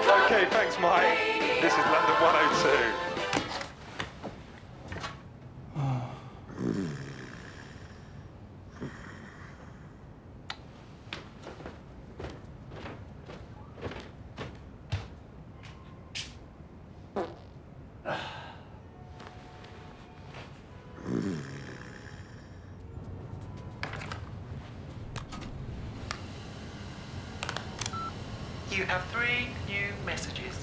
Okay, thanks, Mike. This is London 102. You have 3 new messages.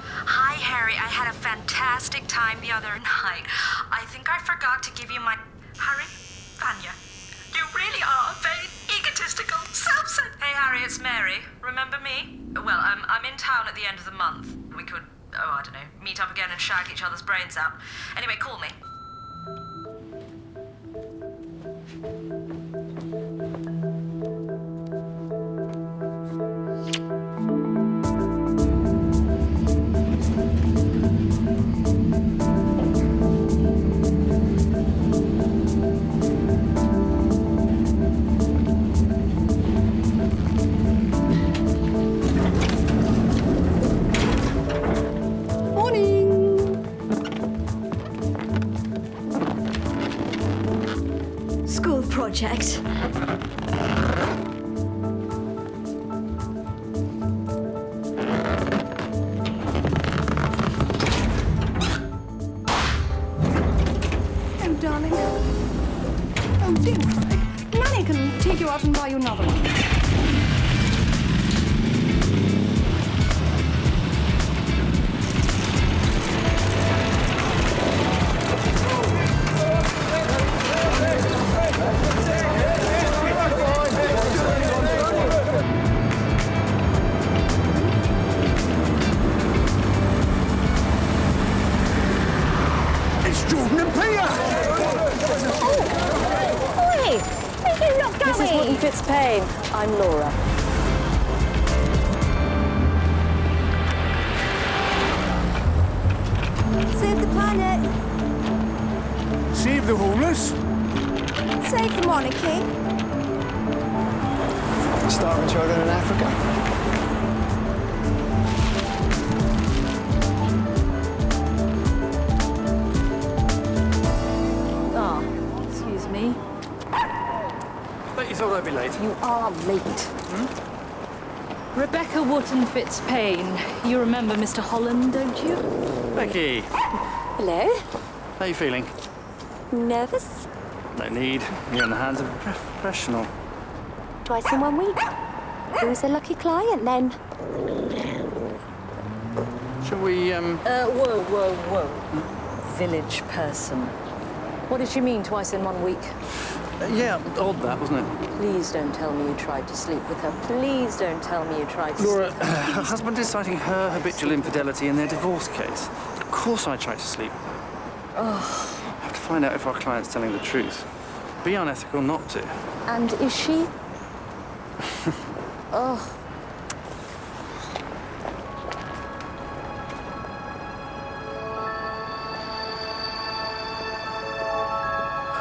Hi, Harry. I had a fantastic time the other night. I think I forgot to give you my... Harry? Vanya. You really are very egotistical, self-centered. Hey, Harry, it's Mary. Remember me? Well, I'm in town at the end of the month. We could, I don't know, meet up again and shag each other's brains out. Anyway, call me. Project. Oh, darling. Oh, don't cry. Nanny can take you out and buy you another one. I'm Laura. Save the planet. Save the homeless? Save the monarchy. Starving children in Africa? Excuse me. Bet you thought I'd be late. You are late. Rebecca Wotton Fitzpaine. You remember Mr. Holland, don't you? Becky, Hello. how you feeling? Nervous? No need. You're in the hands of a professional. Twice in 1 week. Who's a lucky client, then? Shall we, Whoa. Village person. What did you mean, twice in 1 week? Yeah, odd that, wasn't it? Please don't tell me you tried to sleep with her. Please don't tell me you tried to Laura, her husband is citing her habitual infidelity in their divorce case. Of course I tried to sleep with her. I have to find out if our client's telling the truth. Be unethical not to. And is she? Oh.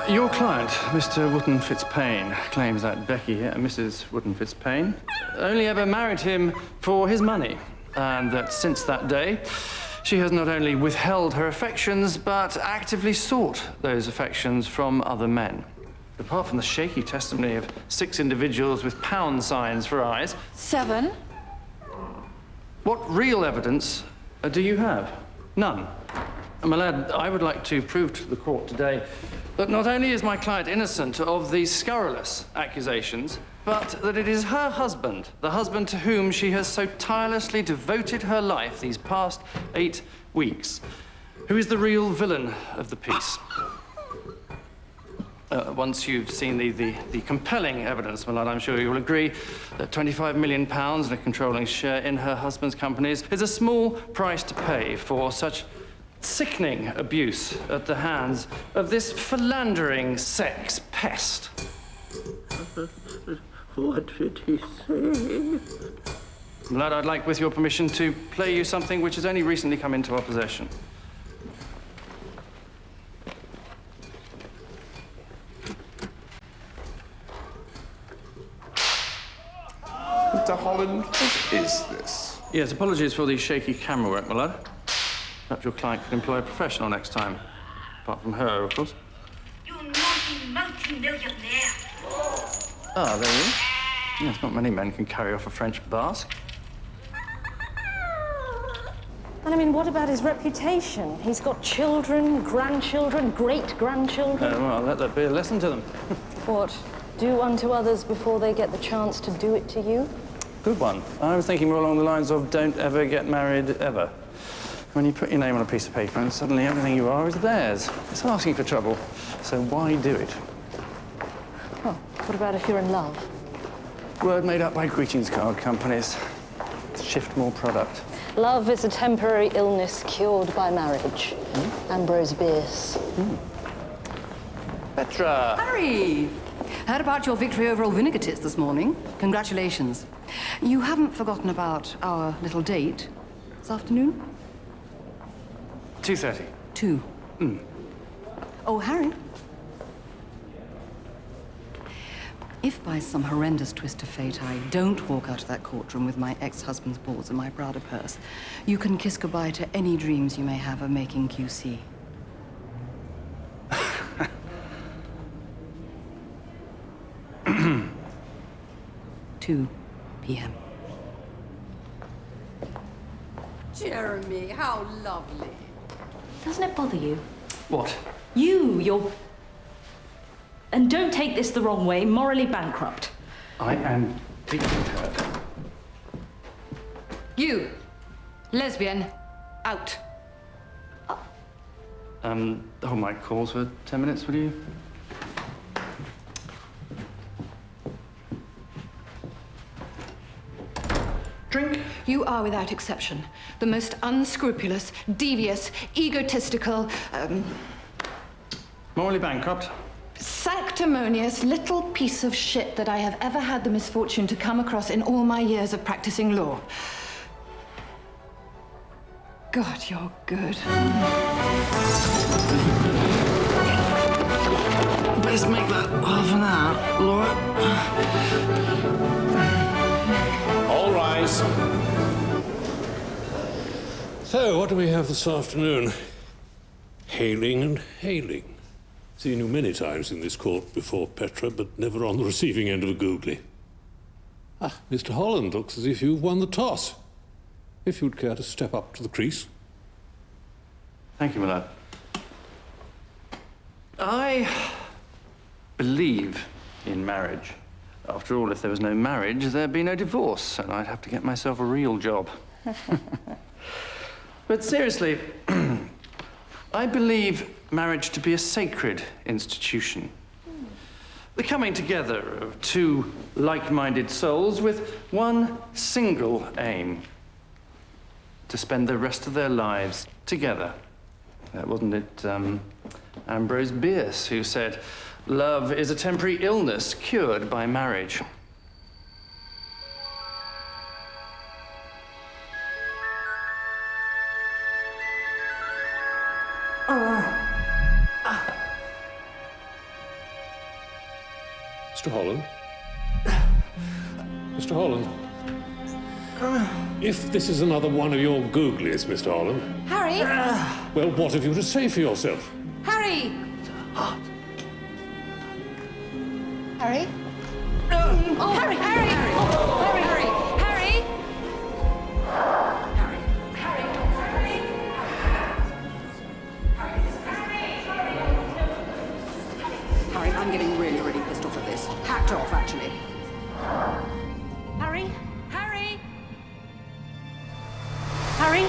Your client, Mr. Wotton Fitzpaine, claims that Becky, Mrs. Wotton Fitzpaine, only ever married him for his money, and that since that day, she has not only withheld her affections, but actively sought those affections from other men. Apart from the shaky testimony of 6 individuals with pound signs for eyes. 7. What real evidence do you have? None. My lad, I would like to prove to the court today that not only is my client innocent of these scurrilous accusations, but that it is her husband, the husband to whom she has so tirelessly devoted her life these past 8 weeks, who is the real villain of the piece. Once you've seen the compelling evidence, my lad, I'm sure you'll agree that £25 million and a controlling share in her husband's companies is a small price to pay for such sickening abuse at the hands of this philandering sex pest. What did he say? Lad, I'd like, with your permission, to play you something which has only recently come into our possession. Mr. Holland, what is this? Yes, apologies for the shaky camera work, my lad. Perhaps your client could employ a professional next time. Apart from her, of course. You naughty multi-millionaire. Ah, there you are. Yes, not many men can carry off a French basque. And I mean, what about his reputation? He's got children, grandchildren, great-grandchildren. Well, let that be a lesson to them. What? Do unto others before they get the chance to do it to you? Good one. I was thinking more along the lines of don't ever get married ever. When you put your name on a piece of paper and suddenly everything you are is theirs. It's asking for trouble, so why do it? Well, what about if you're in love? Word made up by greetings card companies. Shift more product. Love is a temporary illness cured by marriage. Ambrose Bierce. Petra! Harry! Heard about your victory over old Vinegatists this morning. Congratulations. You haven't forgotten about our little date this afternoon? 2:30. 2. Oh, Harry. If by some horrendous twist of fate I don't walk out of that courtroom with my ex-husband's balls in my Prada purse, you can kiss goodbye to any dreams you may have of making QC. 2 p.m. Jeremy, how lovely. Doesn't it bother you? What? You're... And don't take this the wrong way, morally bankrupt. I am deeply hurt. You, lesbian, out. Hold my calls for 10 minutes, will you? Drink. You are, without exception, the most unscrupulous, devious, egotistical, Morally bankrupt? sanctimonious little piece of shit that I have ever had the misfortune to come across in all my years of practicing law. God, you're good. Let's make that half an hour, Laura. All rise. So, what do we have this afternoon? Hailing and hailing. Seen you many times in this court before, Petra, but never on the receiving end of a googly. Ah, Mr. Holland, looks as if you've won the toss. If you'd care to step up to the crease. Thank you, my lad. I believe in marriage. After all, if there was no marriage, there'd be no divorce, and I'd have to get myself a real job. But seriously, I believe marriage to be a sacred institution. The coming together of two like-minded souls with one single aim: to spend the rest of their lives together. Wasn't it Ambrose Bierce who said, "Love is a temporary illness cured by marriage"? Mr. Holland? Mr. Holland? If this is another one of your googlies, Mr. Holland... Harry? Well, what have you to say for yourself? Harry! Harry? Oh, Harry! Harry! Harry! Harry! Harry! Harry, I'm getting really, really pissed off at this. Hacked off, actually. Harry? Harry? Harry?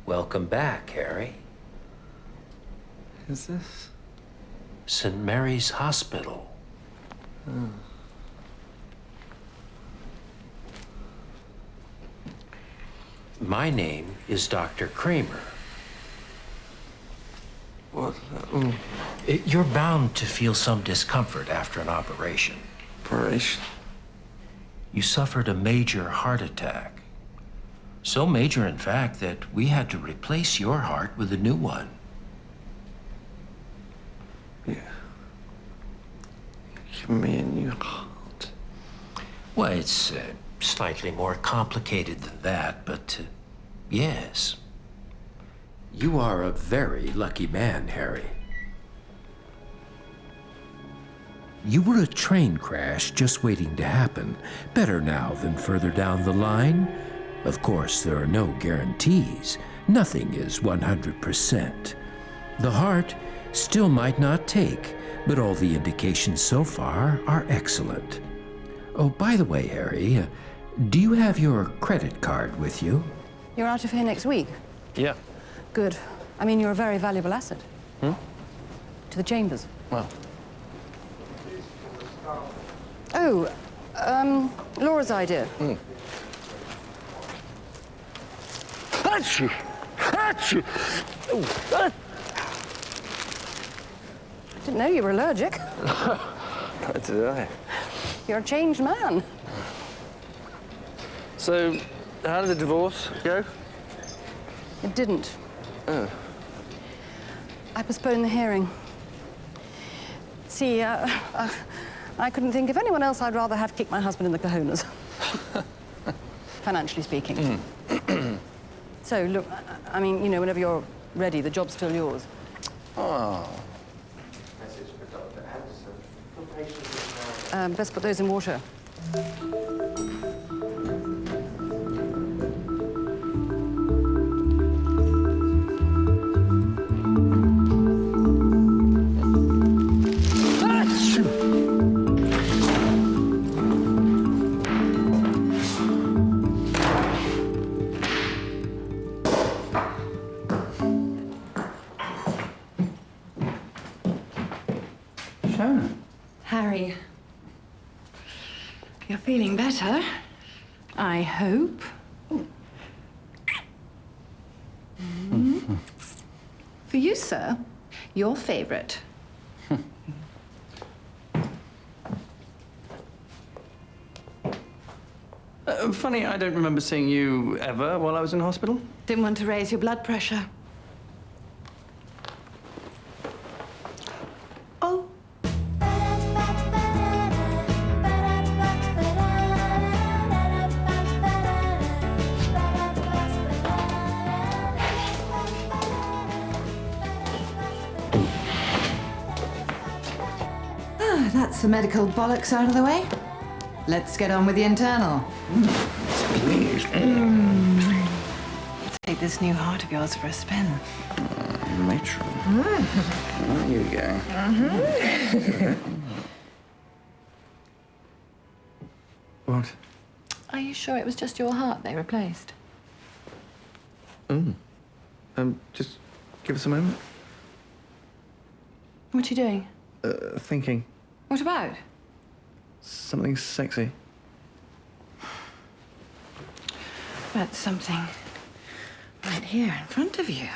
Welcome back, Harry. Is this? St. Mary's Hospital. my name is Dr. Kramer. What? You're bound to feel some discomfort after an operation. Operation? You suffered a major heart attack. So major, in fact, that we had to replace your heart with a new one. Yeah. Give me a new heart. Well, it's slightly more complicated than that, but yes. You are a very lucky man, Harry. You were a train crash just waiting to happen. Better now than further down the line. Of course, there are no guarantees. Nothing is 100%. The heart still might not take, but all the indications so far are excellent. Oh, by the way, Harry, do you have your credit card with you? You're out of here next week? Yeah. Good. I mean, you're a very valuable asset. To the Chambers. Well. Oh, Laura's idea. Achoo! Achoo! Didn't know you were allergic. How did I? You're a changed man. So, how did the divorce go? It didn't. Oh. I postponed the hearing. See, I couldn't think of anyone else I'd rather have kick my husband in the cojones. Financially speaking. So, look, I mean, you know, whenever you're ready, the job's still yours. Oh. Best put those in water. Harry, you're feeling better, I hope. For you, sir, your favorite. Funny, I don't remember seeing you ever while I was in hospital. Didn't want to raise your blood pressure. Oh. That's the medical bollocks out of the way. Let's get on with the internal. Please. Take this new heart of yours for a spin. Matron. There you go. What? Are you sure it was just your heart they replaced? Just give us a moment. What are you doing? Thinking. What about? Something sexy. About something right here in front of you.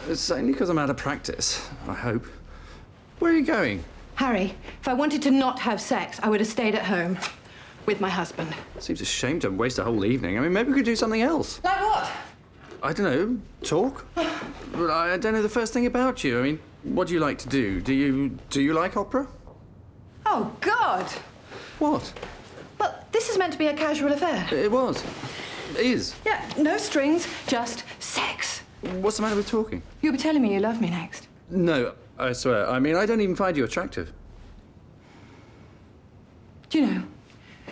It's only because I'm out of practice, I hope. Where are you going? Harry, if I wanted to not have sex, I would have stayed at home with my husband. Seems a shame to waste a whole evening. I mean, maybe we could do something else. Like what? I don't know, talk? But I don't know the first thing about you. I mean, what do you like to do? Do you like opera? Oh, God! What? Well, this is meant to be a casual affair. It was. It is. Yeah, no strings, just sex. What's the matter with talking? You'll be telling me you love me next. No, I swear. I mean, I don't even find you attractive. Do you know,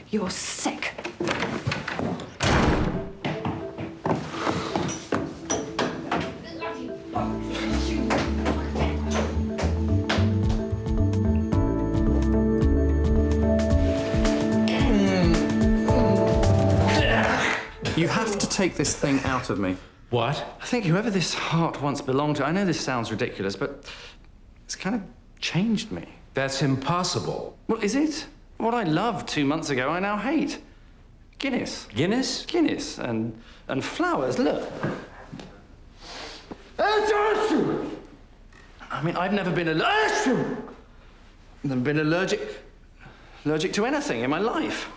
you're sick. You have to take this thing out of me. What? I think whoever this heart once belonged to, I know this sounds ridiculous, but it's kind of changed me. That's impossible. Well, is it? What I loved 2 months ago, I now hate. Guinness. Guinness? Guinness and flowers, look. I mean, I've never been allergic to anything in my life.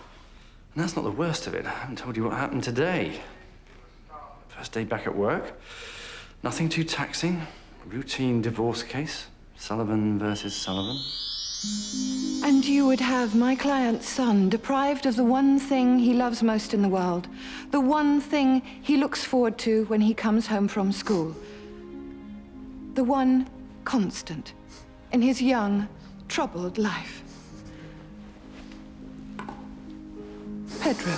And that's not the worst of it. I haven't told you what happened today. First day back at work. Nothing too taxing. Routine divorce case. Sullivan versus Sullivan. And you would have my client's son deprived of the one thing he loves most in the world, the one thing he looks forward to when he comes home from school, the one constant in his young, troubled life. Pedro.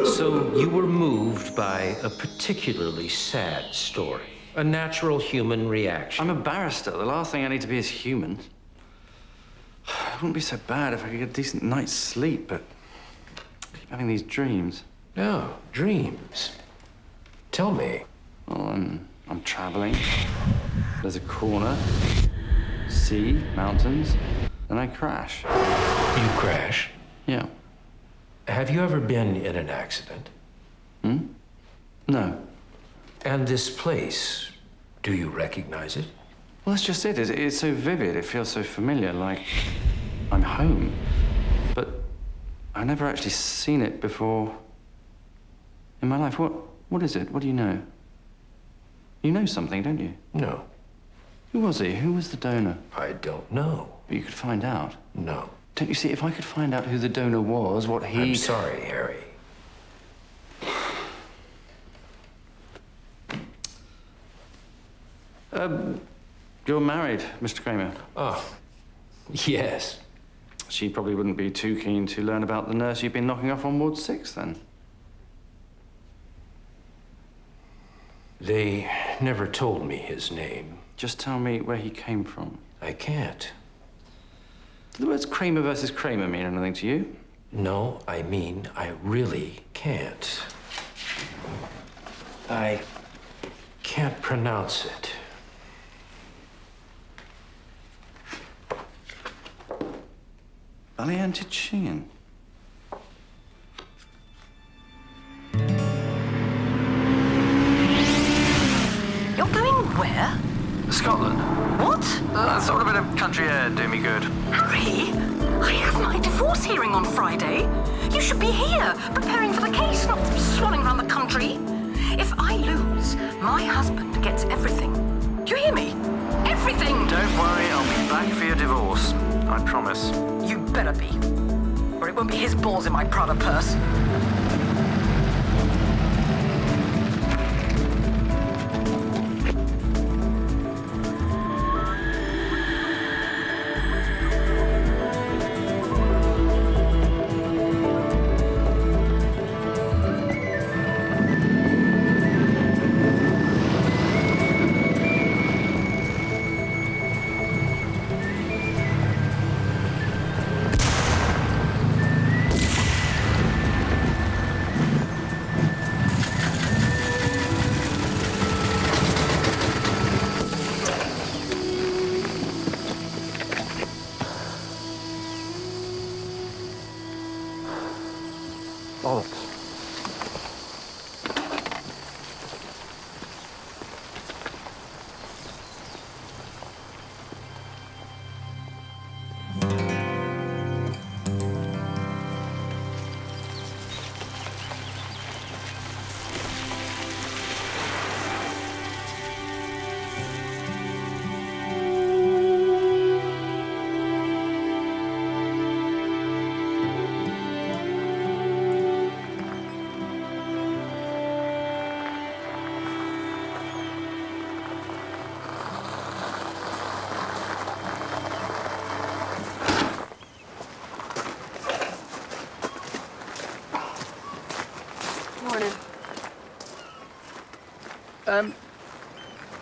So you were moved by a particularly sad story, a natural human reaction. I'm a barrister. The last thing I need to be is human. It wouldn't be so bad if I could get a decent night's sleep, but I keep having these dreams. No, dreams. Tell me. Well, I'm traveling. There's a corner, sea, mountains, and I crash. You crash? Yeah. Have you ever been in an accident? No. And this place, do you recognize it? Well, that's just it. It's so vivid. It feels so familiar, like I'm home. But I've never actually seen it before in my life. What is it? What do you know? You know something, don't you? No. Who was he? Who was the donor? I don't know. But you could find out. No. Don't you see, if I could find out who the donor was, what he... I'm sorry, Harry. You're married, Mr. Kramer. Oh, yes. She probably wouldn't be too keen to learn about the nurse you've been knocking off on Ward 6, then. They never told me his name. Just tell me where he came from. I can't. Do the words Kramer versus Kramer mean anything to you? No, I mean, I really can't. I can't pronounce it. Balliantichin. You're going where? Scotland. What? Sort of a bit of country air do me good. Harry, I have my divorce hearing on Friday. You should be here, preparing for the case, not swanning around the country. If I lose, my husband gets everything. Do you hear me? Everything! Don't worry, I'll be back for your divorce. I promise. You better be. Or it won't be his balls in my Prada purse.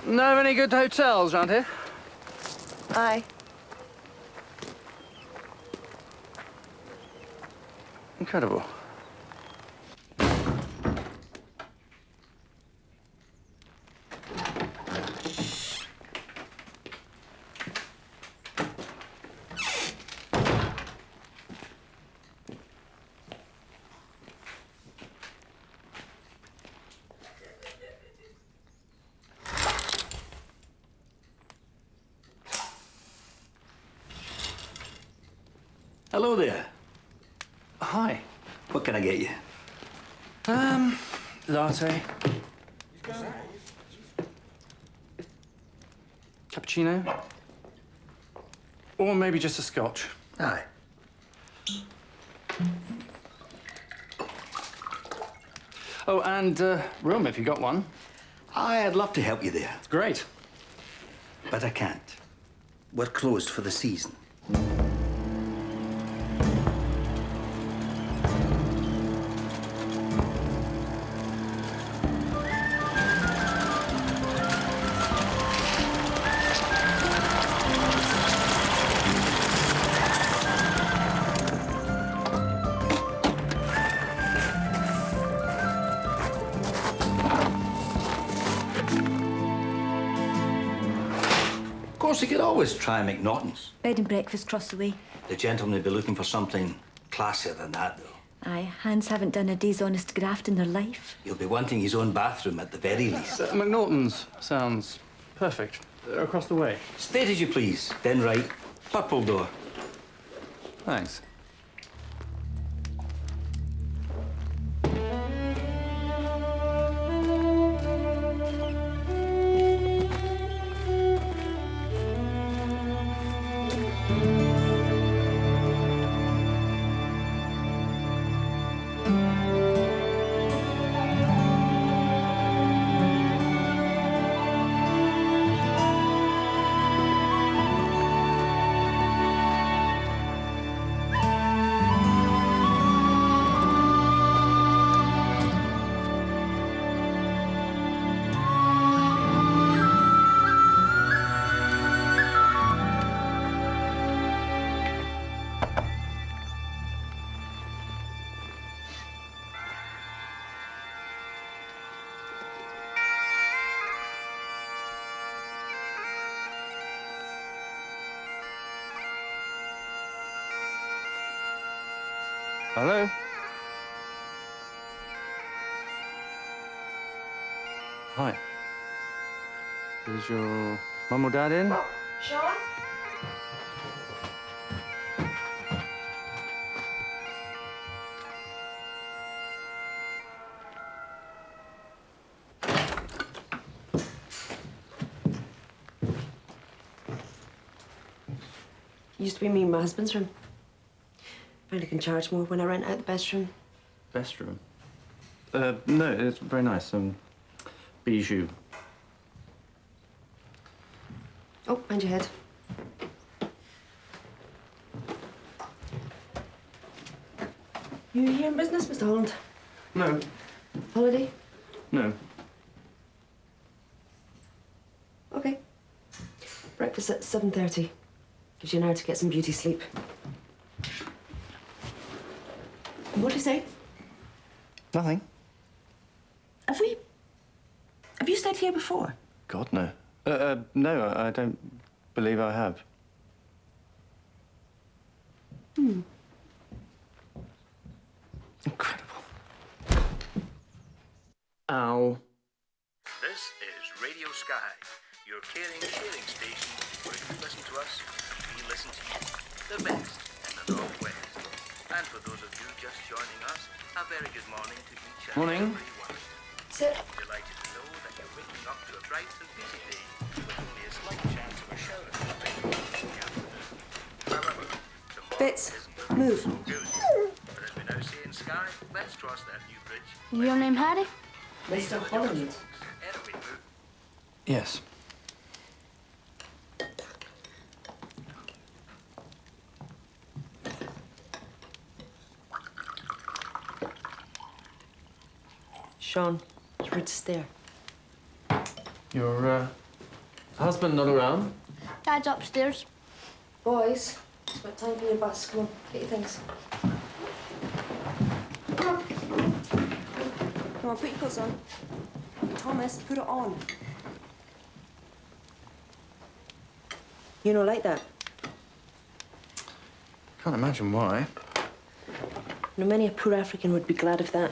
Know of any good hotels around here? Aye. Incredible. Hello there. Hi. What can I get you? Latte. Cappuccino. Or maybe just a scotch. Aye. Oh, and room if you got one. I'd love to help you there. Great. But I can't. We're closed for the season. Of course, you could always try McNortons. Bed and breakfast across the way. The gentleman would be looking for something classier than that, though. Aye, hands haven't done a day's honest graft in their life. He'll be wanting his own bathroom at the very least. McNortons sounds perfect. Across the way. Straight as you please. Then right. Purple door. Thanks. Hello? Hi. Is your mum or dad in? Sean? Used to be me and my husband's room. Find I can charge more when I rent out the best room. Best room? No, it's very nice. Bijou. Oh, mind your head. You here in business, Mr. Holland? No. Holiday? No. Okay. Breakfast at 7:30. Gives you an hour to get some beauty sleep. What do you say? Nothing. Have you stayed here before? God, no. No, I don't believe I have. Incredible. Ow. This is Radio Sky, your caring, sharing station where you listen to us, we listen to you. The best in the Northwest. And for those of you just joining us, a very good morning to each and Morning. every one. Sit. Delighted to know that you're waking up to a bright and busy day with only a slight chance of a shower in the afternoon. However, tomorrow Fitz, isn't move. so good. But as we now say in Sky, let's cross that new bridge. Your name Harry? Mr. Holland. Yes. Sean, it's rude to stare. You're Husband not around? Dad's upstairs. Boys, it's about time for your bus. Come on, get your things. Come on, put your clothes on. Thomas, put it on. You know, like that. Can't imagine why. No, many a poor African would be glad of that.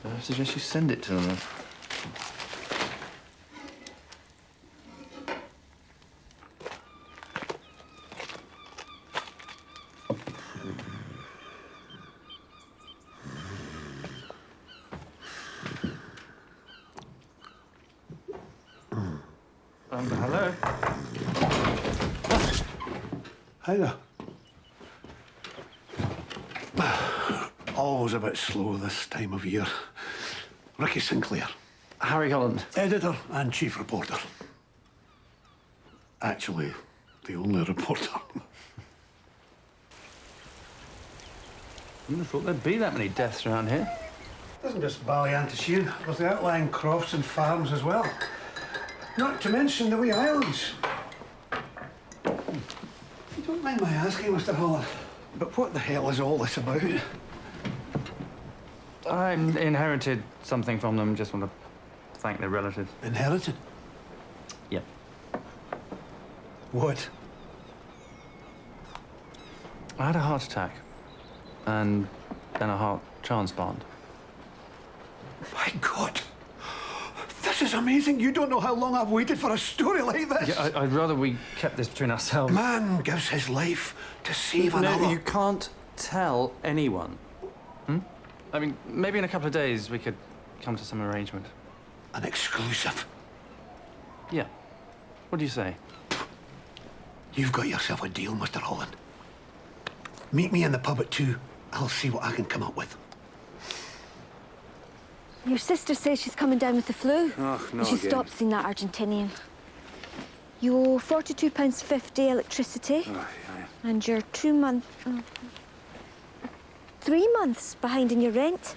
I suggest you send it to them. Hello. Hi there. Always a bit slow this time of year. Ricky Sinclair. Harry Holland. Editor and chief reporter. Actually, the only reporter. Wouldn't have thought there'd be that many deaths around here. It isn't just Ballyantasheen. There's the outlying crofts and farms as well. Not to mention the wee islands. You don't mind my asking, Mr. Holland, but what the hell is all this about? I inherited something from them. Just want to thank their relatives. Inherited? Yep. What? I had a heart attack. And then a heart transplant. My God. This is amazing. You don't know how long I've waited for a story like this. Yeah, I'd rather we kept this between ourselves. Man gives his life to save another. No, you can't tell anyone. I mean, maybe in a couple of days we could come to some arrangement. An exclusive? Yeah. What do you say? You've got yourself a deal, Mr. Holland. Meet me in the pub at 2. I'll see what I can come up with. Your sister says she's coming down with the flu. Oh, no, and she again. stopped seeing that Argentinian. You owe £42.50 electricity. Oh, yeah. And you're 3 months behind in your rent.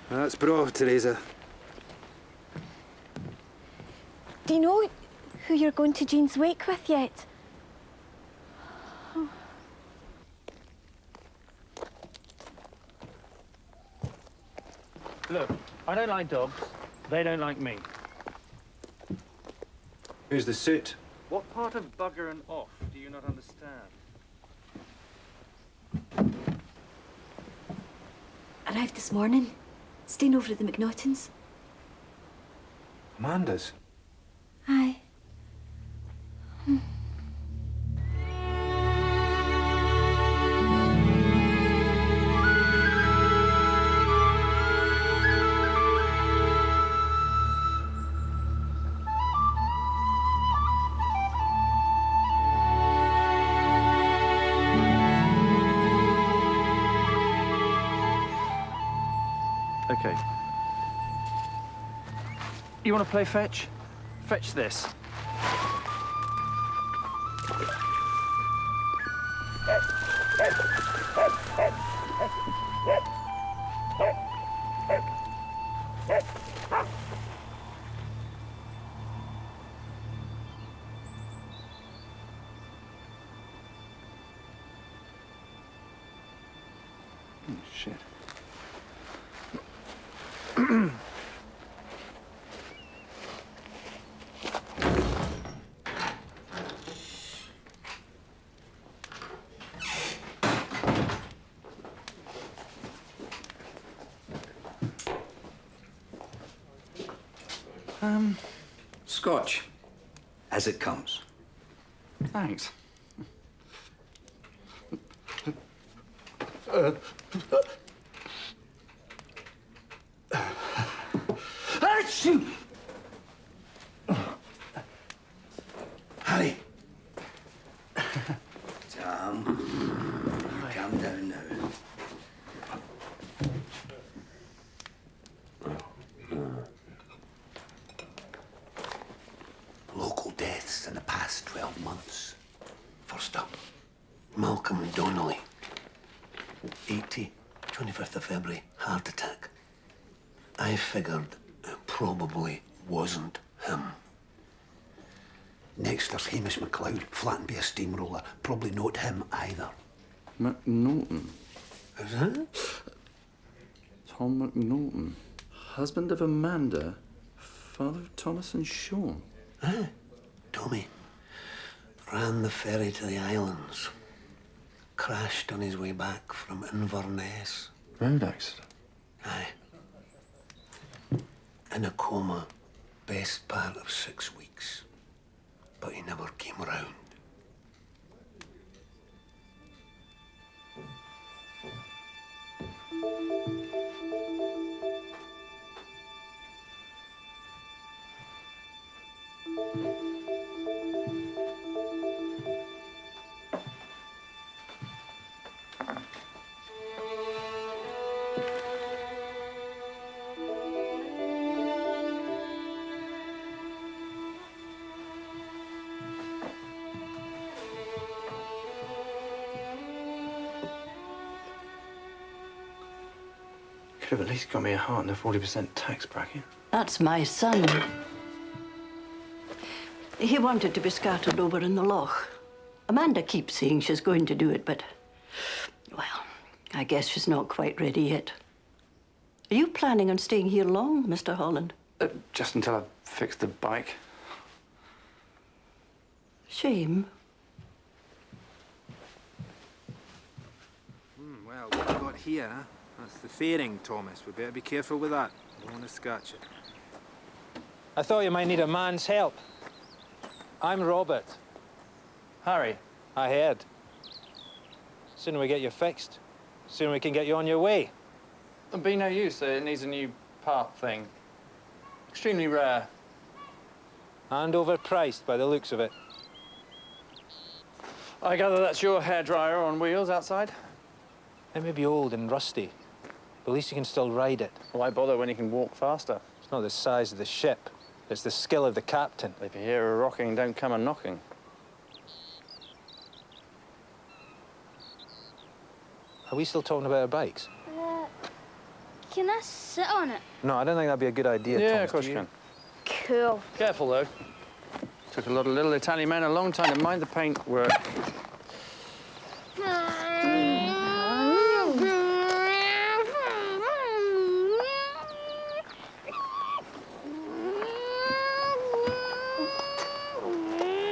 That's bra, Teresa. Do you know who you're going to Jean's wake with yet? Look, I don't like dogs. They don't like me. Who's the suit? What part of bugger and off do you not understand? Arrived this morning. Staying over at the McNortons. Amanda's. Aye. Okay. You want to play fetch? Fetch this. Shit. Scotch, as it comes. Thanks. Achoo! Harry. Tom, you calm down now. Local deaths in the past 12 months. First up, Malcolm Donnelly. 80, 25th of February, heart attack. I figured it probably wasn't him. Next there's Hamish McLeod, flattened by a steamroller. Probably not him either. McNorton. Is that? Tom McNorton. Husband of Amanda. Father of Thomas and Sean. Huh? Tommy ran the ferry to the islands. Crashed on his way back from Inverness. Road accident? Aye. In a coma, best part of 6 weeks. But he never came round. Could have at least got me a heart in a 40% tax bracket. That's my son. He wanted to be scattered over in the loch. Amanda keeps saying she's going to do it, but, well, I guess she's not quite ready yet. Are you planning on staying here long, Mr. Holland? Just until I fix the bike. Shame. Well, what we've got here, that's the fairing, Thomas. We better be careful with that. Don't want to scratch it. I thought you might need a man's help. I'm Robert. Harry. I heard. Sooner we get you fixed, sooner we can get you on your way. It'd be no use. It needs a new part thing. Extremely rare. And overpriced by the looks of it. I gather that's your hairdryer on wheels outside? It may be old and rusty, but at least you can still ride it. Why bother when you can walk faster? It's not the size of the ship, it's the skill of the captain. If you hear a rocking, don't come a knocking. Are we still talking about our bikes? Can I sit on it? No, I don't think that'd be a good idea, Yeah, Thomas, of course do you can. Cool. Careful, though. Took a lot of little Italian men a long time to mind the paintwork.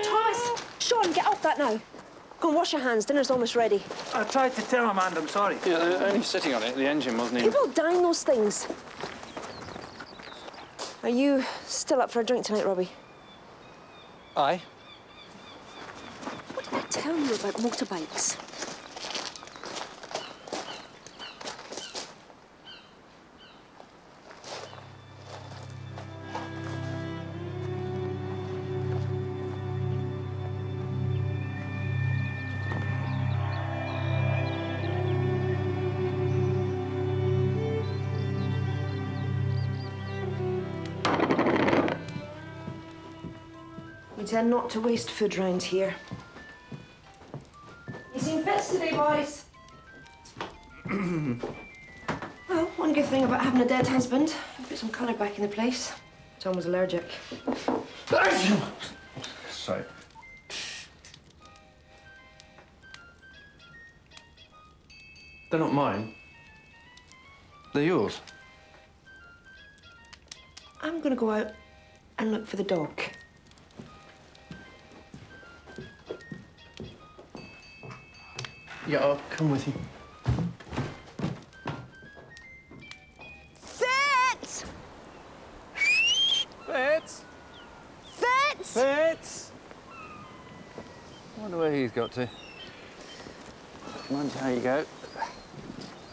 Thomas! Sean, get off that now. Go and wash your hands. Dinner's almost ready. I tried to tell Amanda, I'm sorry. Yeah, they're only sitting on it. The engine wasn't even... People die in those things. Are you still up for a drink tonight, Robbie? Aye. What did I tell you about motorbikes? We tend not to waste food round here. You seen fits today, boys? Well, one good thing about having a dead husband, you put some colour back in the place. Tom was allergic. Sorry. They're not mine. They're yours. I'm gonna go out and look for the dog. Yeah, I'll come with you. Fitz! Fitz! Fitz! Fitz! I wonder where he's got to. Mind how you go.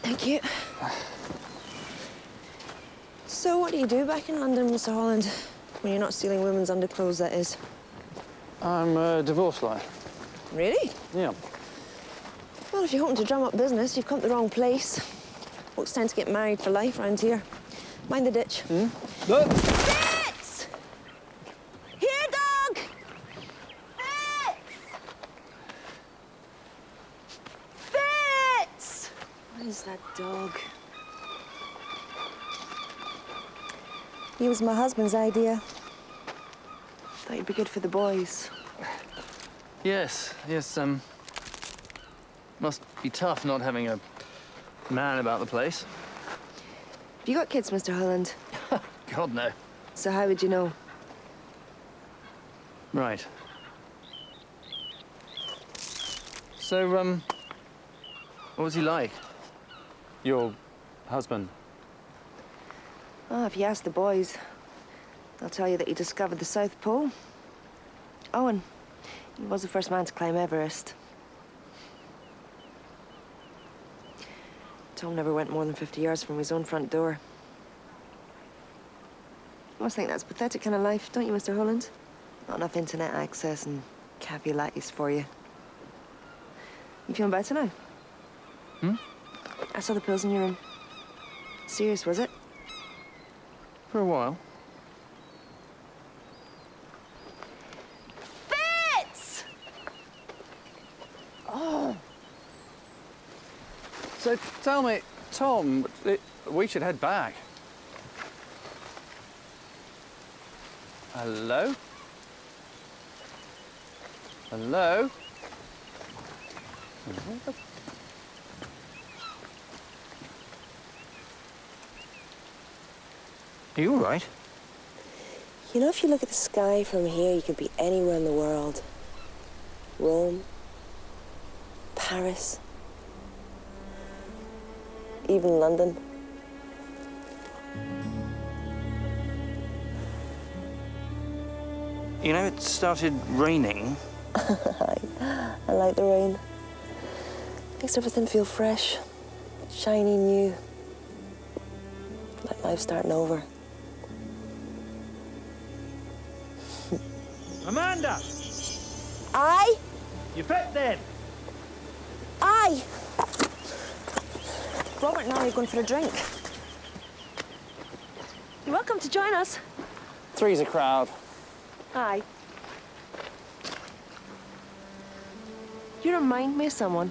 Thank you. So what do you do back in London, Mr. Holland? When you're not stealing women's underclothes, that is. I'm a divorce lawyer. Really? Yeah. Well, if you're hoping to drum up business, you've come to the wrong place. Folks tend to get married for life round here. Mind the ditch. Look! Fitz! Here, dog! Fitz! Fitz! Where's that dog? He was my husband's idea. Thought you'd be good for the boys. Yes, must be tough not having a man about the place. Have you got kids, Mr. Holland? God, no. So how would you know? Right. So, what was he like? Your husband? Oh, if you ask the boys, they'll tell you that he discovered the South Pole. Oh, and he was the first man to climb Everest. Tom never went more than 50 yards from his own front door. You must think that's a pathetic kind of life, don't you, Mr. Holland? Not enough internet access and cafe lattes for you. You feeling better now? I saw the pills in your room. Serious, was it? For a while. Fitz! Oh. So tell me, Tom, we should head back. Hello? Hello? Are you all right? You know, if you look at the sky from here, you could be anywhere in the world. Rome, Paris, even London. You know, it started raining. I like the rain. Makes everything feel fresh, shiny, new. Like life starting over. Amanda! Aye? You fit then? Aye! Robert and I are going for a drink. You're welcome to join us. Three's a crowd. Aye. You remind me of someone.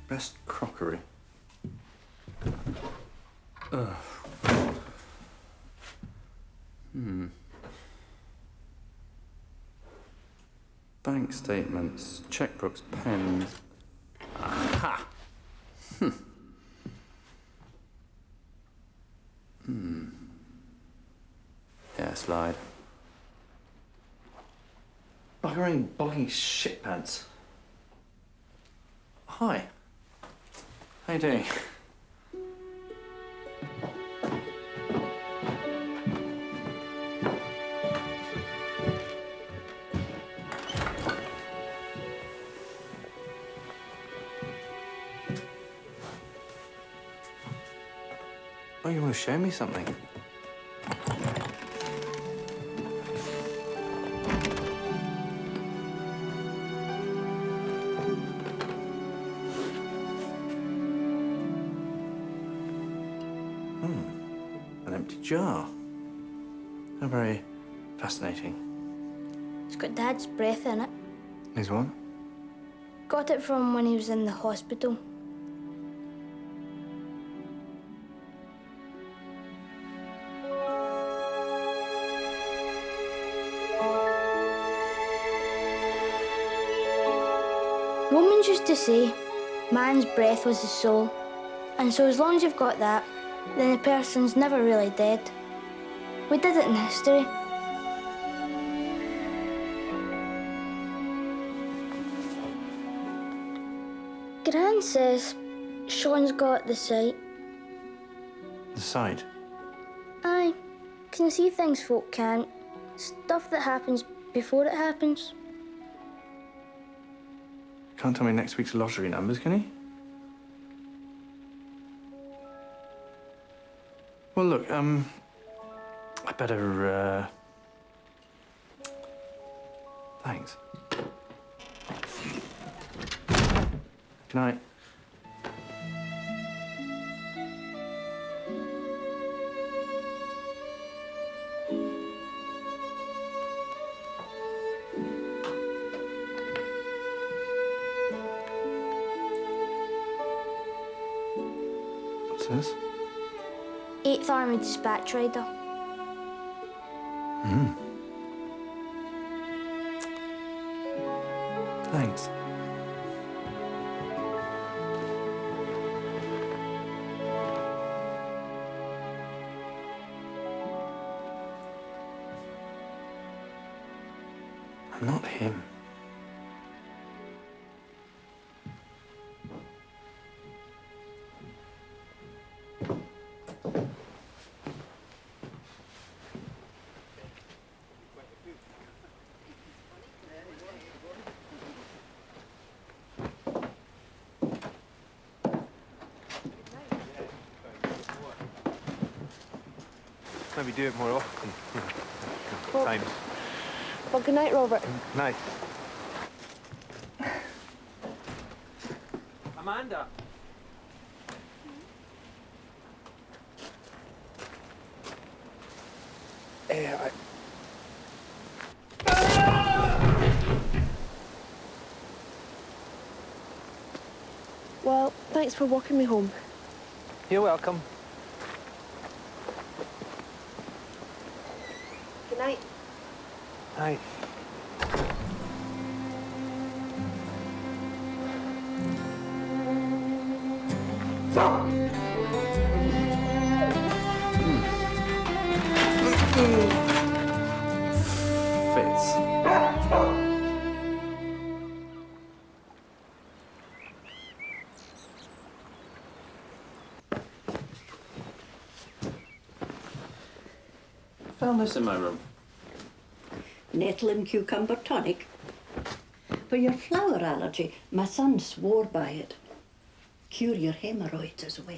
Best crockery. Bank statements, checkbooks, pens. Aha! Yeah, slide. Buggering, bogging shit pants. Hi. How you doing? Oh, you want to show me something? An empty jar. How very fascinating. It's got Dad's breath in it. His what? Got it from when he was in the hospital. Romans used to say, man's breath was his soul. And so as long as you've got that, then the person's never really dead. We did it in history. Gran says Sean's got the sight. The sight? Aye. Can see things folk can't. Stuff that happens before it happens. Can't tell me next week's lottery numbers, can he? Well, look, I better, Thanks. Good night. What's this? 8th Army Dispatch Rider. Thanks. I'm not him. Maybe do it more often. Well- Times. Well, good night, Robert. Night. Amanda. Well, thanks for walking me home. You're welcome. Good night. Night. Fits. Found this in my room. Nettle and cucumber tonic. For your flower allergy, my son swore by it. Cure your hemorrhoids as well.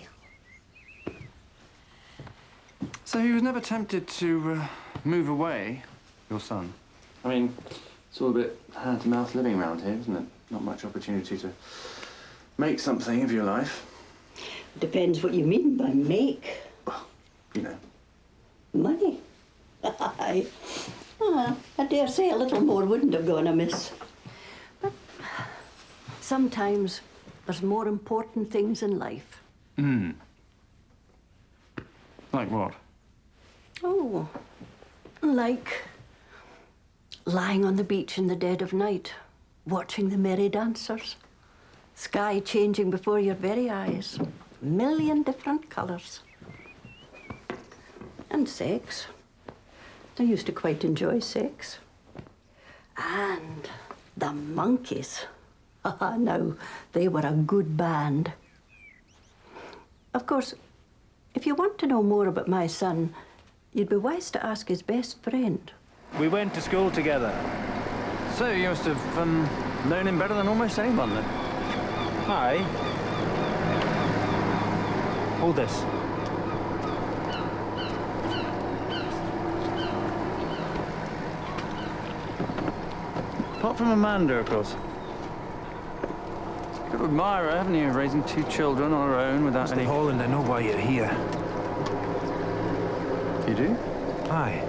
So he was never tempted to move away, your son? I mean, it's all a bit hand-to-mouth living around here, isn't it? Not much opportunity to make something of your life. Depends what you mean by make. You know. Money. Aye. I dare say a little more wouldn't have gone amiss. But sometimes there's more important things in life. Like what? Oh, like lying on the beach in the dead of night, watching the merry dancers, sky changing before your very eyes, 1,000,000 different colours. And sex. I used to quite enjoy sex. And the Monkeys. Now, they were a good band. Of course, if you want to know more about my son, you'd be wise to ask his best friend. We went to school together. So you must have known him better than almost anyone then. Hi. Hold this. Apart from Amanda, of course. You could admire her, haven't you? Raising 2 children on her own without any... Mr. Holland, I know why you're here. You do? Aye.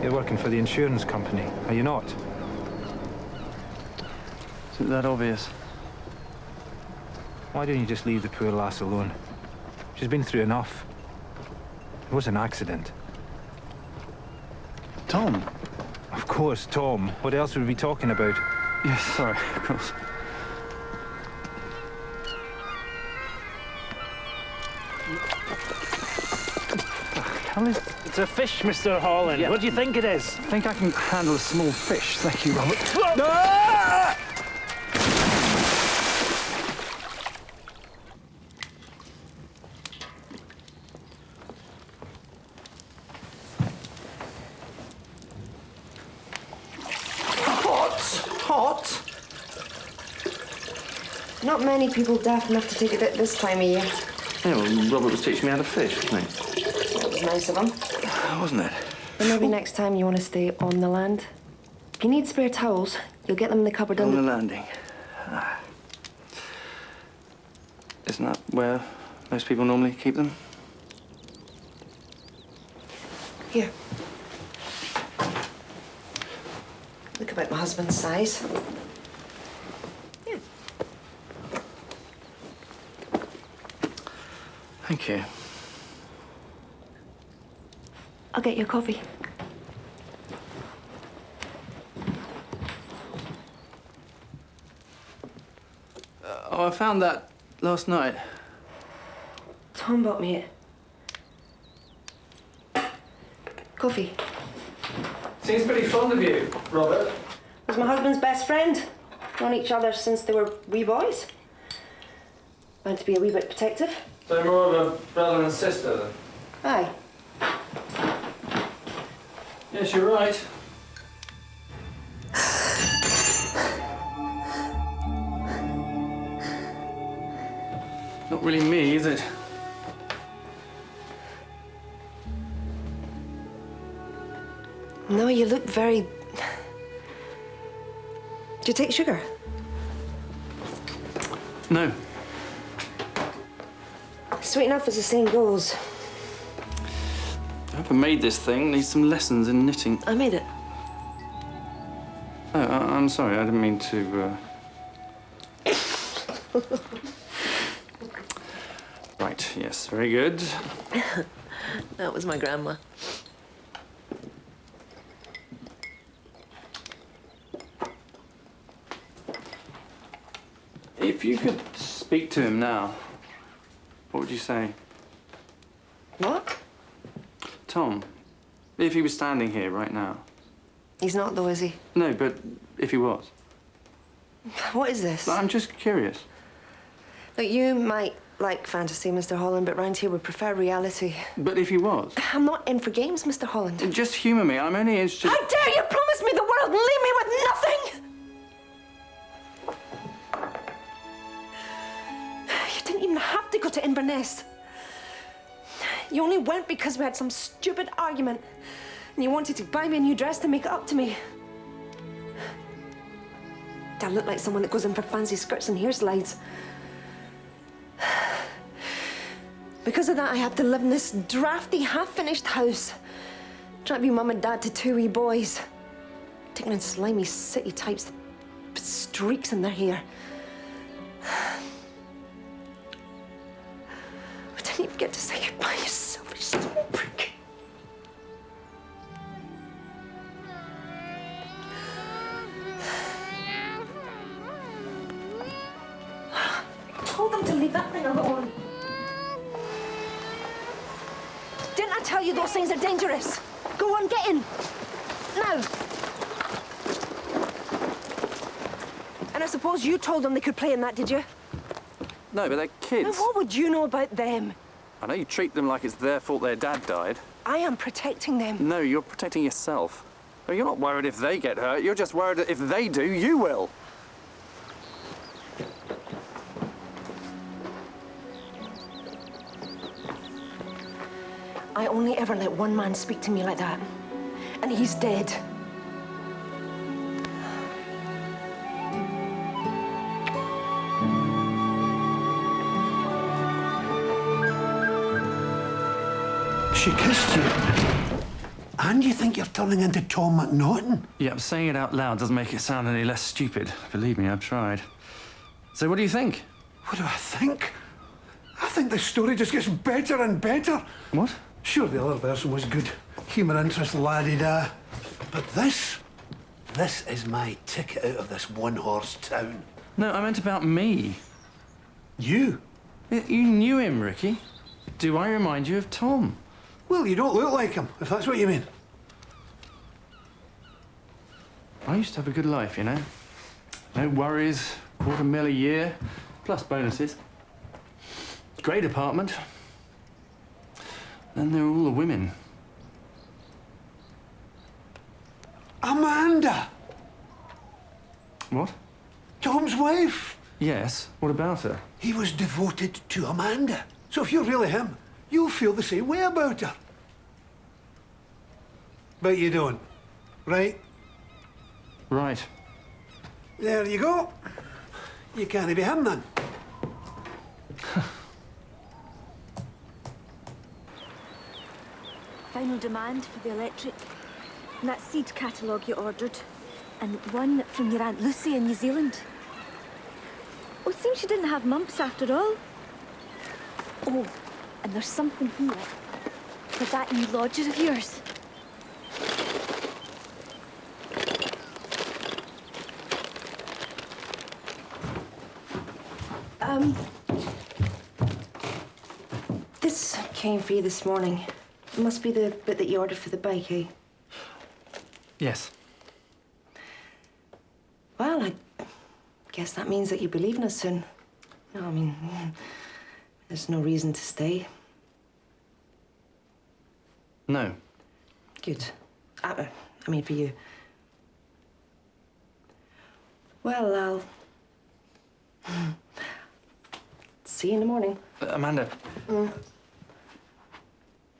You're working for the insurance company, are you not? Isn't that obvious? Why don't you just leave the poor lass alone? She's been through enough. It was an accident. Tom? Of course, Tom. What else would we be talking about? Yes, sorry, of course. It's a fish, Mr. Holland. Yeah. What do you think it is? I think I can handle a small fish. Thank you, Robert. Ah! Hot? Not many people daft enough to take a dip this time of year. Yeah, well, Robert was teaching me how to fish, wasn't he? That was nice of him. Wasn't it? But maybe next time you want to stay on the land. If you need spare towels, you'll get them in the cupboard On under... the landing. Isn't that where most people normally keep them? Here. Look about my husband's size. Yeah. Thank you. I'll get you a coffee. Oh, I found that last night. Tom bought me it. Coffee. Seems pretty fond of you, Robert. Was my husband's best friend. Known each other since they were wee boys. Meant to be a wee bit protective. So more of a brother and sister, then? Aye. Yes, you're right. Not really me, is it? No, you look very... Do you take sugar? No. Sweet enough as the saying goes. Whoever made this thing needs some lessons in knitting. I made it. Oh, I'm sorry, I didn't mean to, Right, yes, very good. That was my grandma. If you could speak to him now, what would you say? What? Tom, if he was standing here right now. He's not, though, is he? No, but if he was. What is this? I'm just curious. Look, you might like fantasy, Mr. Holland, but round here we prefer reality. But if he was? I'm not in for games, Mr. Holland. Just humour me. I'm only interested... How dare you promise me the world and leave me with nothing? You didn't even have to go to Inverness. You only went because we had some stupid argument and you wanted to buy me a new dress to make it up to me. I look like someone that goes in for fancy skirts and hair slides. Because of that, I have to live in this drafty, half-finished house, trying to be mum and dad to two wee boys, taking in slimy city types with streaks in their hair. I didn't even get to say goodbye, you selfish little prick. I told them to leave that thing alone. Didn't I tell you those things are dangerous? Go on, get in. Now. And I suppose you told them they could play in that, did you? No, but they're kids. Now, what would you know about them? I know you treat them like it's their fault their dad died. I am protecting them. No, you're protecting yourself. Well, you're not worried if they get hurt. You're just worried that if they do, you will. I only ever let one man speak to me like that. And he's dead. She kissed you. And you think you're turning into Tom McNorton? Yeah, but saying it out loud doesn't make it sound any less stupid. Believe me, I've tried. So what do you think? What do I think? I think this story just gets better and better. What? Sure, the other version was good. Human interest, la-di-da. But this is my ticket out of this one-horse town. No, I meant about me. You? You knew him, Ricky. Do I remind you of Tom? Well, you don't look like him, if that's what you mean. I used to have a good life, you know. No worries, $250,000 a year, plus bonuses. Great apartment. Then there were all the women. Amanda! What? Tom's wife. Yes, what about her? He was devoted to Amanda. So if you're really him, you'll feel the same way about her. But you don't, right? final demand for the electric, and that seed catalogue you ordered, and one from your Aunt Lucy in New Zealand. Oh, it seems you didn't have mumps after all. Oh, and there's something here for that new lodger of yours. This came for you this morning. It must be the bit that you ordered for the bike, eh? Yes. Well, I guess that means that you believe in us soon. No, I mean, there's no reason to stay. No. Good. I mean, for you. Well, I'll see you in the morning. Amanda.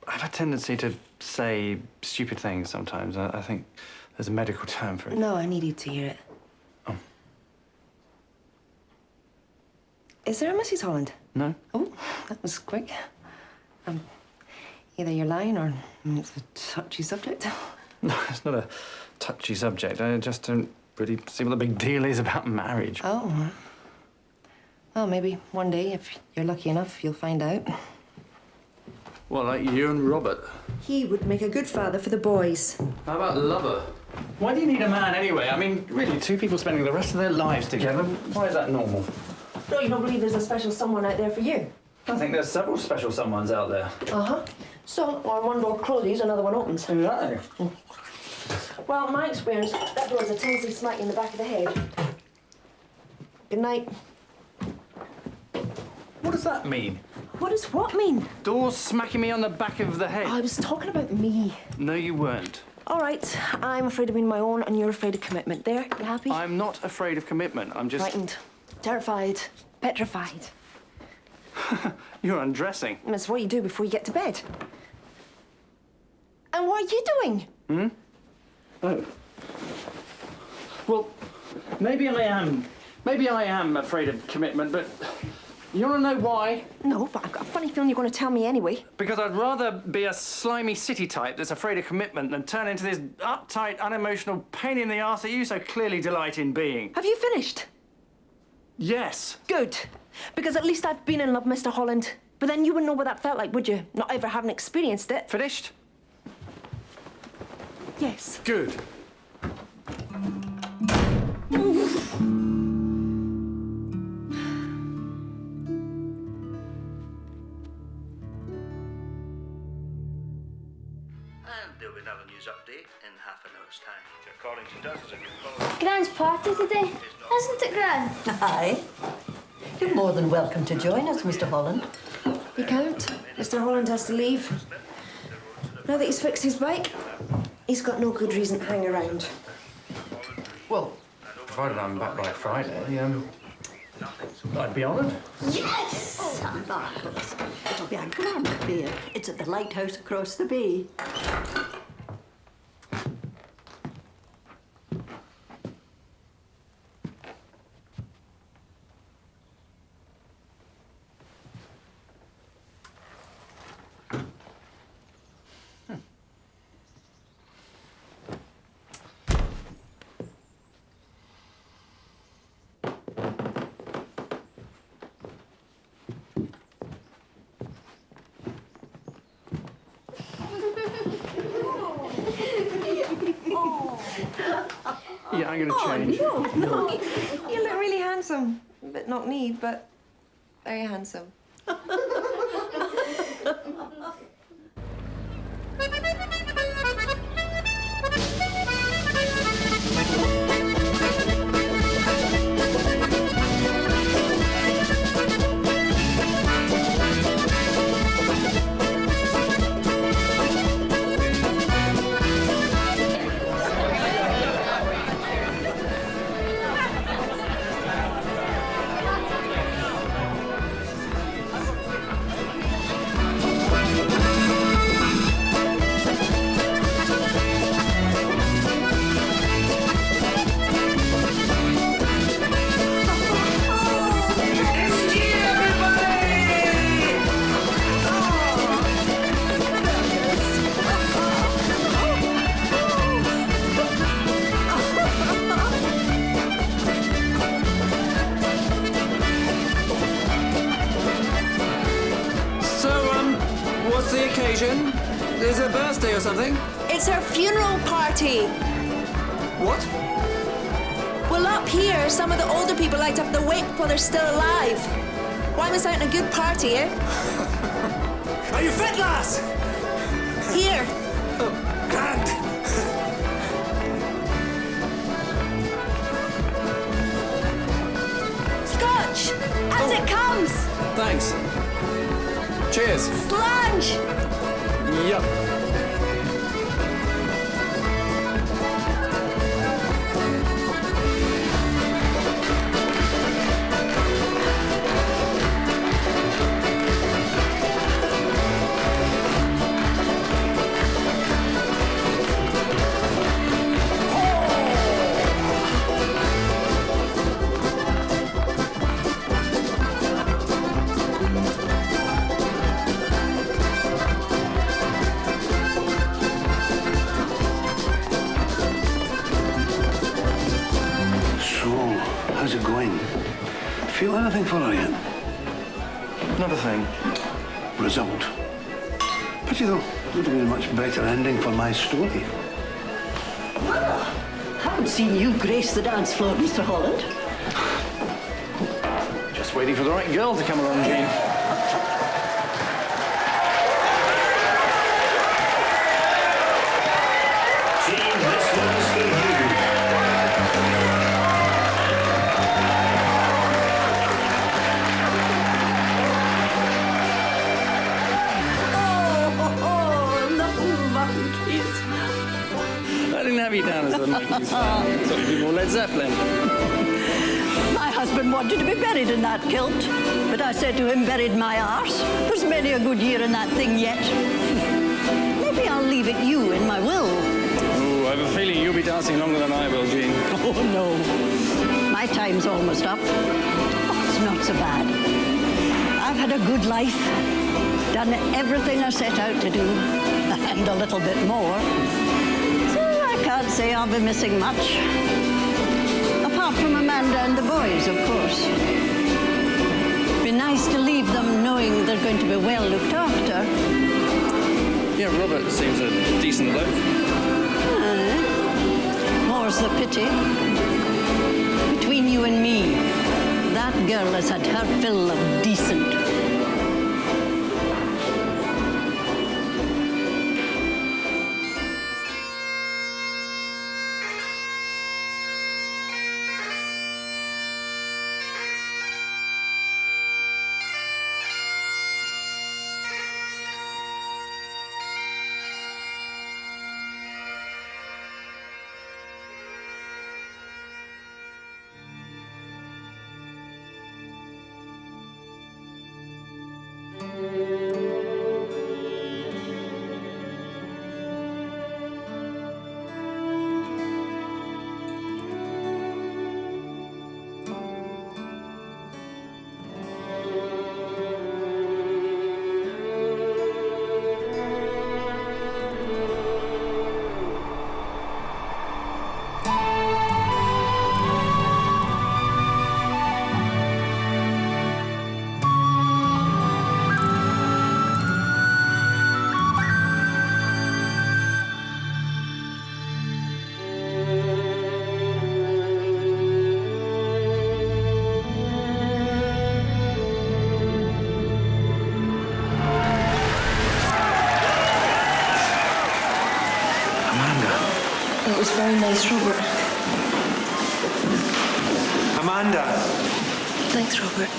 I have a tendency to say stupid things sometimes. I think there's a medical term for it. No, I needed to hear it. Oh. Is there a Mrs. Holland? No. Oh, that was quick. Either you're lying or it's a touchy subject. No, it's not a touchy subject. I just don't really see what the big deal is about marriage. Oh. Well, maybe one day, if you're lucky enough, you'll find out. Well, like you and Robert. He would make a good father for the boys. How about lover? Why do you need a man anyway? I mean, really, two people spending the rest of their lives together. Why is that normal? No, you don't believe there's a special someone out there for you? I think there's several special someones out there. Uh-huh. So, on one door closes, another one opens. Exactly. Well, in my experience, that door's a tendency to smack you in the back of the head. Good night. What does that mean? What does what mean? Doors smacking me on the back of the head. I was talking about me. No, you weren't. All right, I'm afraid of being my own and you're afraid of commitment. There, you happy? I'm not afraid of commitment. I'm just... Frightened, terrified, petrified. You're undressing. That's what you do before you get to bed. And what are you doing? Hmm? Oh. Well, maybe I am afraid of commitment, but you want to know why? No, but I've got a funny feeling you're going to tell me anyway. Because I'd rather be a slimy city type that's afraid of commitment than turn into this uptight, unemotional pain in the arse that you so clearly delight in being. Have you finished? Yes. Good. Because at least I've been in love, Mr. Holland. But then you wouldn't know what that felt like, would you? Not ever having experienced it. Finished? Yes. Good. There'll be another news update in half an hour's time. According to dozens of your callers... Gran's party today, isn't it, Gran? Aye. You're more than welcome to join us, Mr. Holland. You can't. Mr. Holland has to leave. Now that he's fixed his bike, he's got no good reason to hang around. Well, provided I'm back by Friday, I'd be honoured. Yes! Oh, marvellous. It'll be a grand affair. It's at the lighthouse across the bay. Yeah, I'm going to change. No. You look really handsome. But not neat, but very handsome. occasion? Is it a birthday or something? It's her funeral party. What? Well, up here, some of the older people like to have the wake while they're still alive. Why miss out on a good party, eh? Are you fit, lass? Here. Oh, grand. Scotch! As it comes! Thanks. Cheers. Sludge! Yup. How's it going? Feel anything for her yet? Not a thing. Result. Pity though, would have been a much better ending for my story. Haven't seen you grace the dance floor, Mr. Holland. Just waiting for the right girl to come along, Jane. Team, this one's for you. I didn't have you down as the monkeys fan. I thought you'd be more Led Zeppelin. My husband wanted to be buried in that kilt, but I said to him, buried my arse. There's many a good year in that thing yet. Maybe I'll leave it you in my will. Oh, I have a feeling you'll be dancing longer than I will, Jean. Oh, no. My time's almost up. Oh, it's not so bad. I've had a good life, done everything I set out to do, and a little bit more. So I can't say I'll be missing much. Apart from Amanda and the boys, of course. Be nice to leave them knowing they're going to be well looked after. Yeah, Robert seems a decent bloke. More's the pity. Between you and me, that girl has had her fill of decent. That was very nice, Robert. Amanda! Thanks, Robert.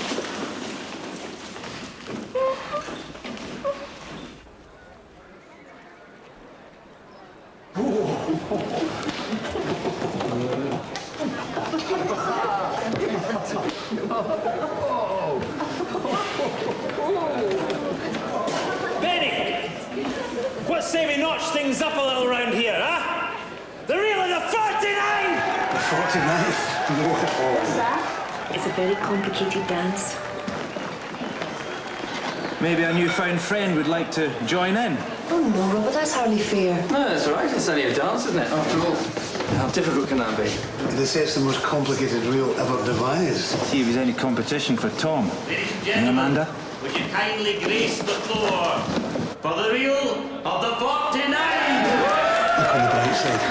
Benny! What say we notch things up a little round here, huh? The reel of the 49! The 49th? What's that? It's a very complicated dance. Maybe a newfound friend would like to join in. Oh no, Robert, that's hardly fair. No, that's all right. It's only a dance, isn't it? After all, how difficult can that be? They say it's the most complicated reel ever devised. See if there's any competition for Tom. Ladies and And Amanda? would you kindly grace the floor? for the real of the 49! Look on the bright side.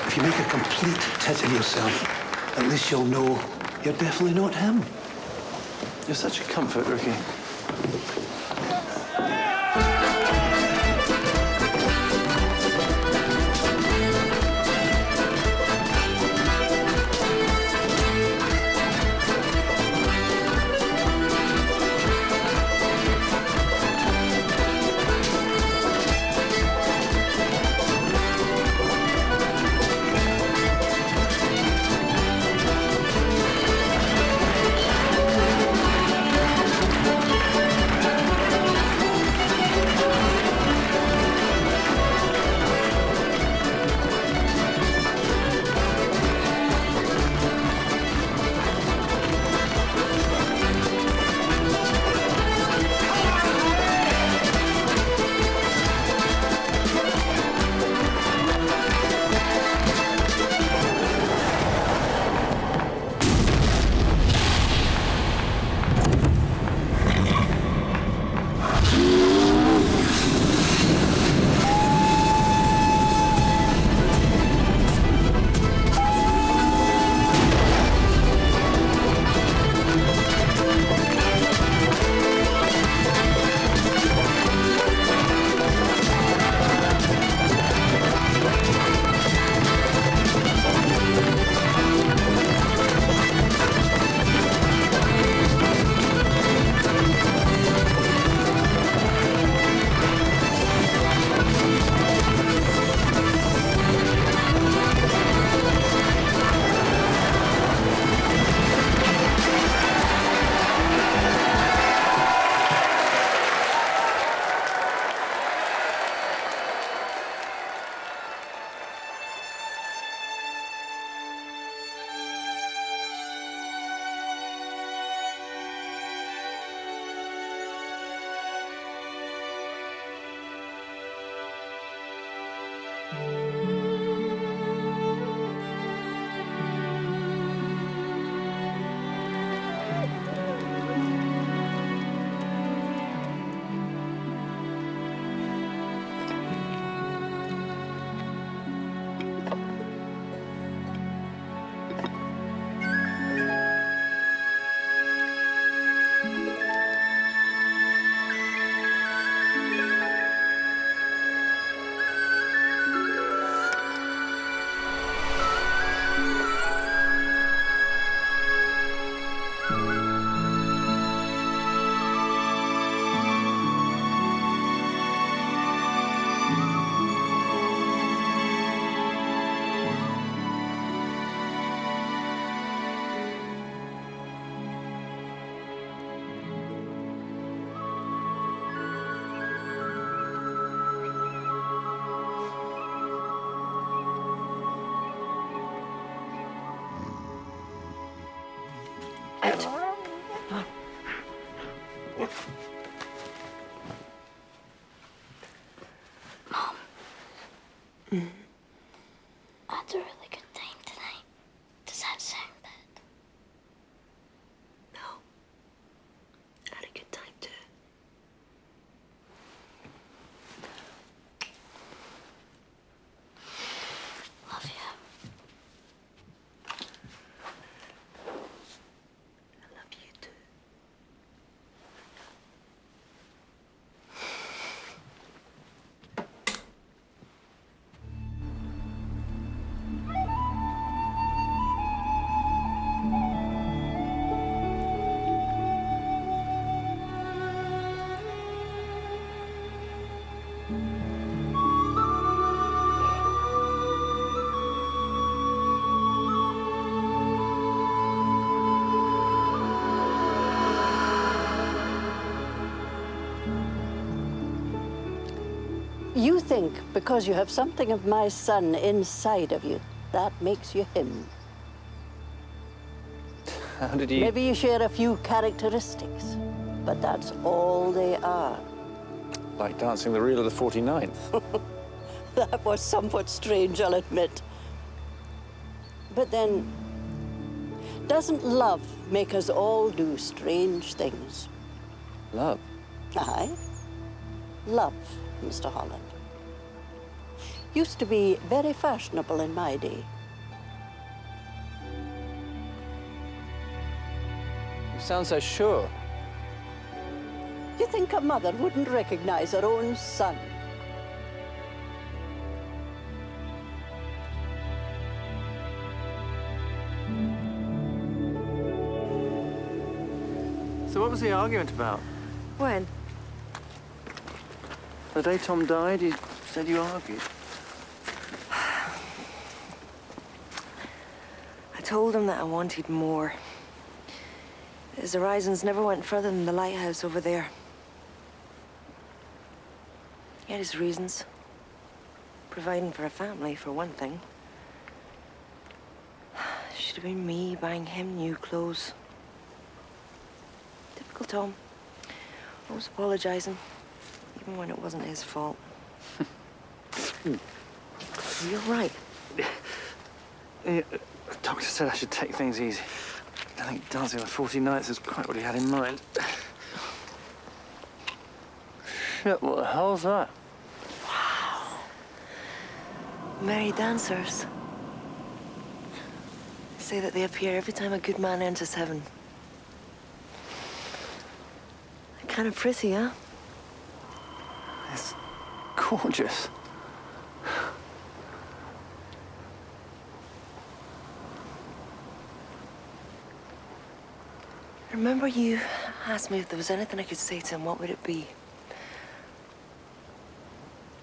If you make a complete tit of yourself, at least you'll know you're definitely not him. You're such a comfort, Ricky. I had a really good time tonight. Does that sound bad? No. I had a good time too. Love you. I love you too. You think because you have something of my son inside of you, that makes you him. How did you... Maybe you share a few characteristics, but that's all they are. Like dancing the reel of the 49th. That was somewhat strange, I'll admit. But then, doesn't love make us all do strange things? Love? Aye. Love. Mr. Holland. Used to be very fashionable in my day. You sound so sure. You think a mother wouldn't recognize her own son? So what was the argument about? When? The day Tom died, you said you argued. I told him that I wanted more. His horizons never went further than the lighthouse over there. He had his reasons. Providing for a family, for one thing. Should have been me buying him new clothes. Typical Tom. Always apologizing, even when it wasn't his fault. You're right. The doctor said I should take things easy. I think dancing on 40 nights is quite what he had in mind. Shit, what the hell's that? Wow. Merry dancers. Say that they appear every time a good man enters heaven. Kind of pretty, huh? It's gorgeous. Remember you asked me if there was anything I could say to him, what would it be?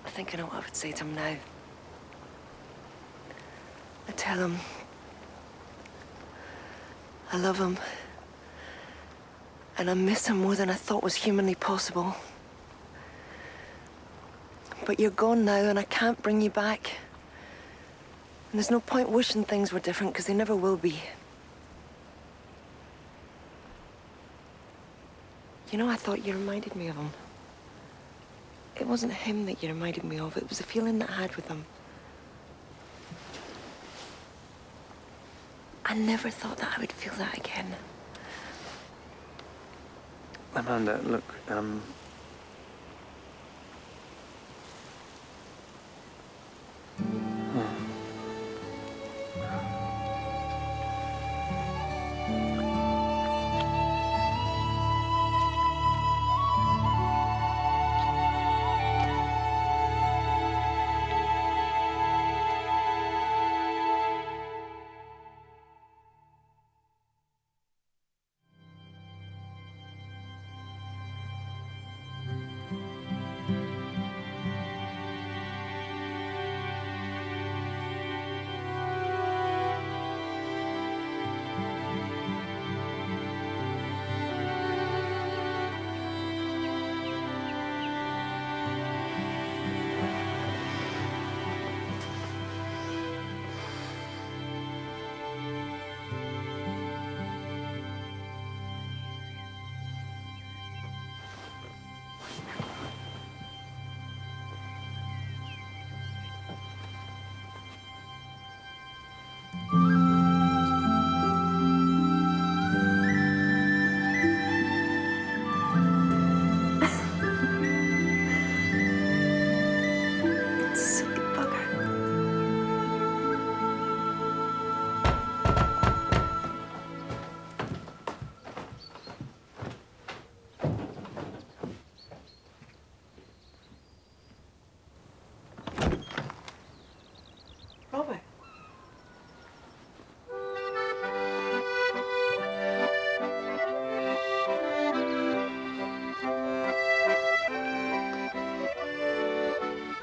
I think I know what I would say to him now. I'd tell him I love him. And I miss him more than I thought was humanly possible. But you're gone now, and I can't bring you back. And there's no point wishing things were different, because they never will be. You know, I thought you reminded me of him. It wasn't him that you reminded me of. It was the feeling that I had with him. I never thought that I would feel that again. Amanda, look, Robert.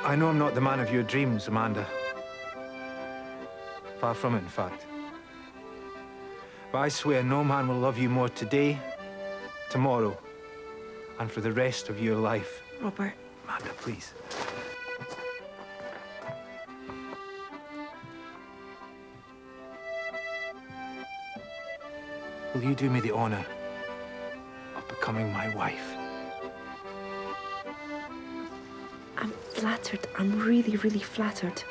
I know I'm not the man of your dreams, Amanda. Far from it, in fact. But I swear no man will love you more today, tomorrow, and for the rest of your life. Robert. Amanda, please. Will you do me the honor of becoming my wife? I'm flattered. I'm really, really flattered.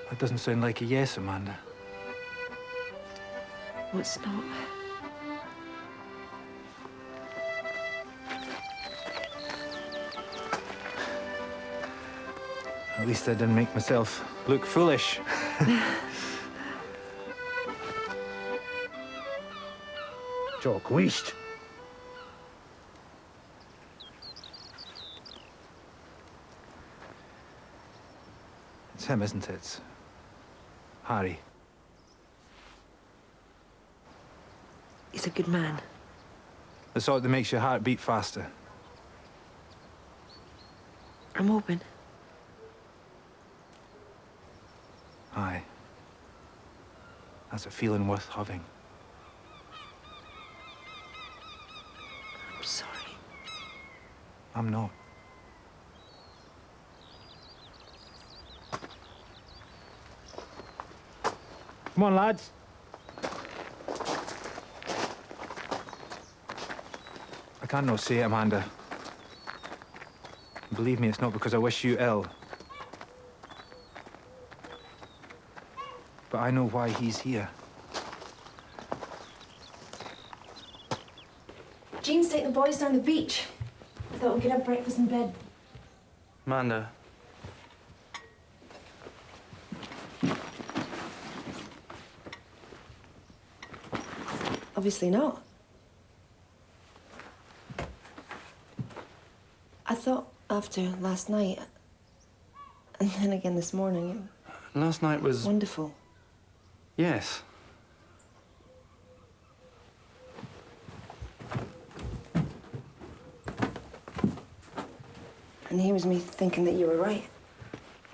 That doesn't sound like a yes, Amanda. Well, it's not. At least I didn't make myself look foolish. Jock Weast. It's him, isn't it? It's Harry. He's a good man. The sort that makes your heart beat faster. I'm hoping. Aye. That's a feeling worth having. I'm sorry. I'm not. Come on, lads. I can't not say it, Amanda. Believe me, it's not because I wish you ill. But I know why he's here. Jean's taking the boys down the beach. I thought we could have breakfast in bed. Amanda. Obviously not. I thought after last night, and then again this morning, Last night was... wonderful. Yes. And here was me thinking that you were right.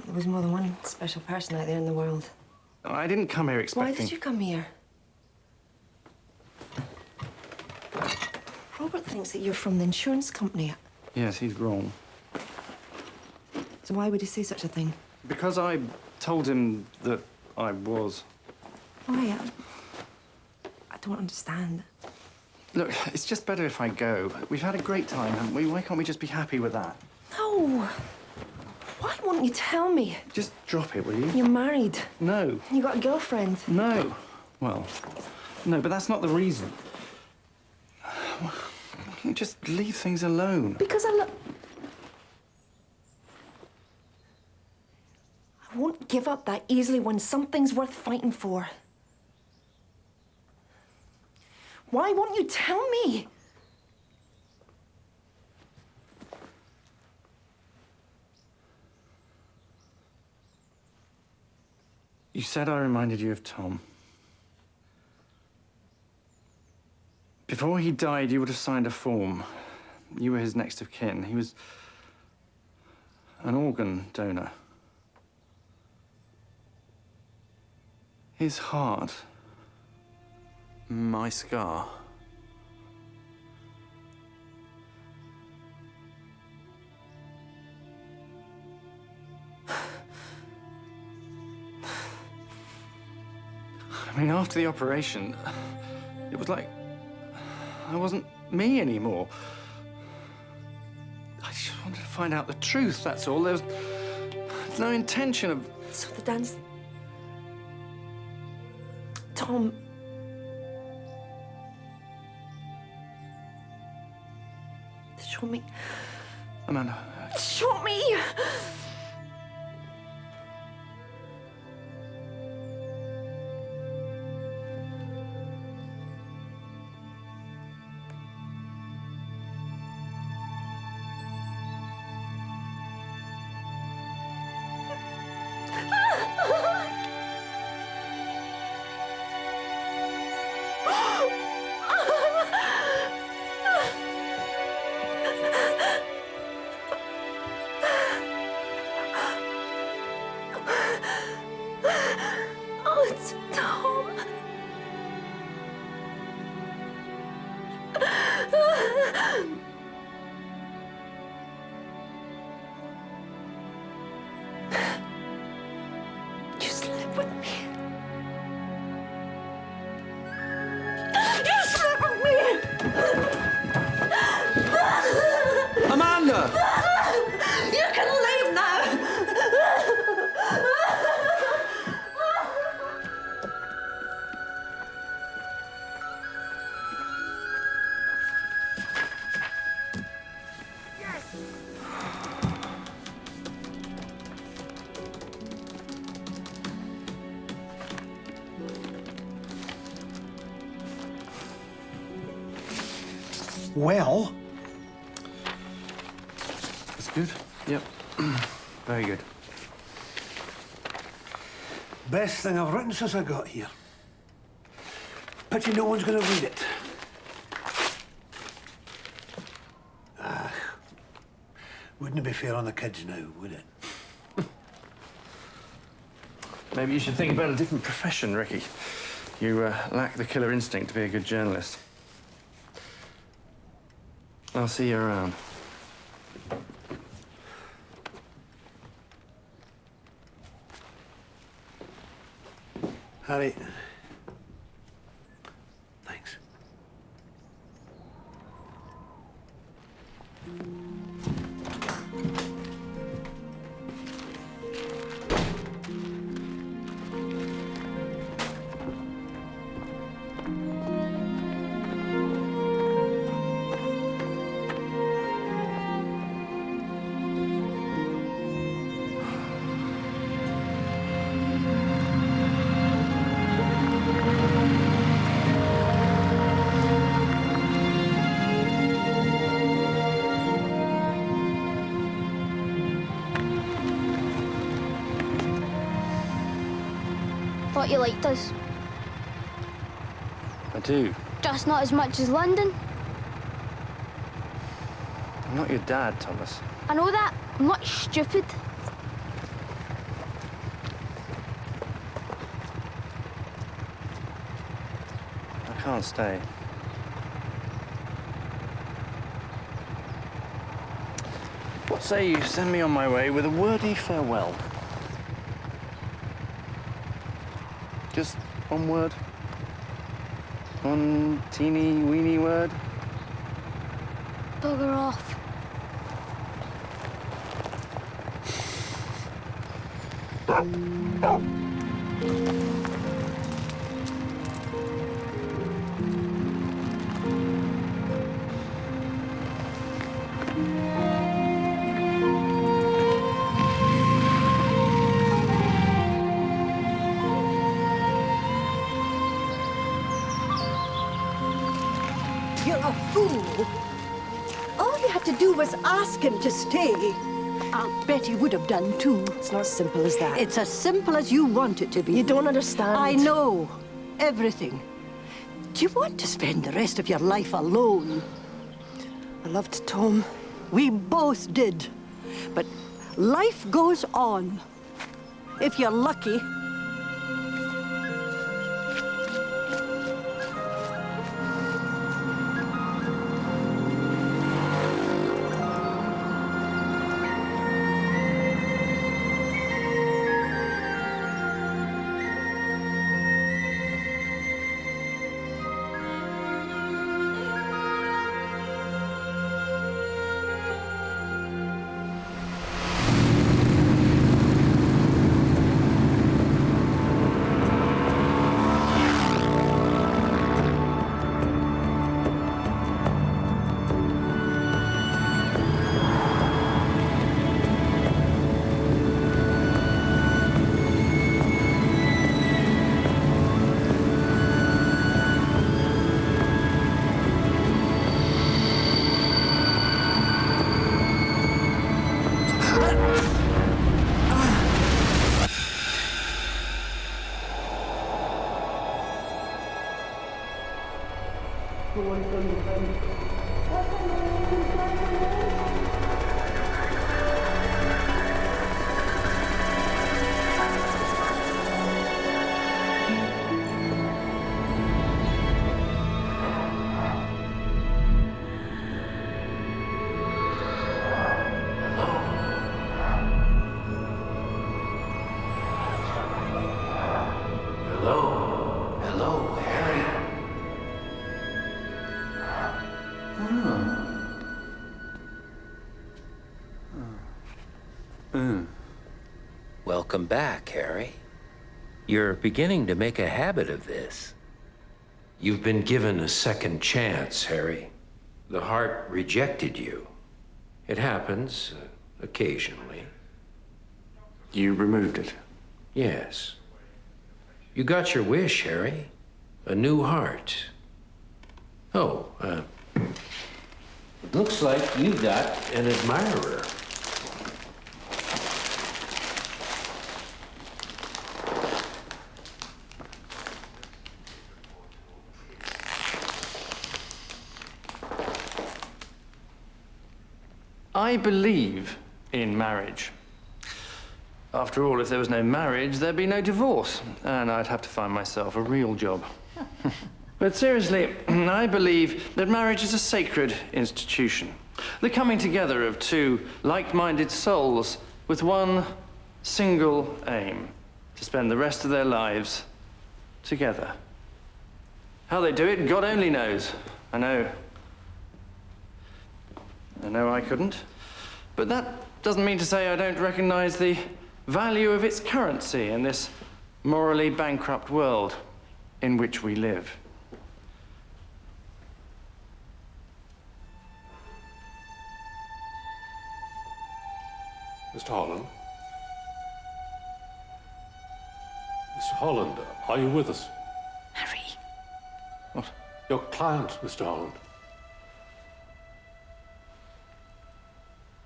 There was more than one special person out there in the world. I didn't come here expecting... Why did you come here? Robert thinks that you're from the insurance company. Yes, he's wrong. So why would he say such a thing? Because I told him that I was. Why? I don't understand. Look, it's just better if I go. We've had a great time, haven't we? Why can't we just be happy with that? No. Why won't you tell me? Just drop it, will you? You're married. No. You got a girlfriend. No. Well, no, but that's not the reason. You just leave things alone. Because I won't give up that easily when something's worth fighting for. Why won't you tell me? You said I reminded you of Tom. Before he died, you would have signed a form. You were his next of kin. He was an organ donor. His heart, my scar. I mean, after the operation, it was like I wasn't me anymore. I just wanted to find out the truth, that's all. There was no intention of... So the dance... Tom... Show me... Amanda... Show me! Oh, it's Tom. You slept with me. You slept with me. Amanda! You can leave now. Well? That's good. Yep. Very good. Best thing I've written since I got here. Pity no one's going to read it. Wouldn't it be fair on the kids now, would it? Maybe you should think about a different profession, Ricky. You lack the killer instinct to be a good journalist. I'll see you around. Harry. Thanks. Thought you liked us. I do. Just not as much as London. I'm not your dad, Thomas. I know that. I'm not stupid. I can't stay. What say you send me on my way with a wordy farewell? Just one word? One teeny weeny word? Bugger off. You're a fool. All you had to do was ask him to stay. I'll bet he would have done too. It's not as simple as that. It's as simple as you want it to be. You don't understand. I know everything. Do you want to spend the rest of your life alone? I loved Tom. We both did. But life goes on. If you're lucky. Welcome back, Harry. You're beginning to make a habit of this. You've been given a second chance, Harry. The heart rejected you. It happens occasionally. You removed it? Yes. You got your wish, Harry. A new heart. Oh, Looks like you got an admirer. I believe in marriage. After all, if there was no marriage, there'd be no divorce, and I'd have to find myself a real job. But seriously, I believe that marriage is a sacred institution. The coming together of two like-minded souls with one single aim, to spend the rest of their lives together. How they do it, God only knows. I know I couldn't. But that doesn't mean to say I don't recognize the value of its currency in this morally bankrupt world in which we live. Mr. Holland? Mr. Holland, are you with us? Harry. What? Your client, Mr. Holland.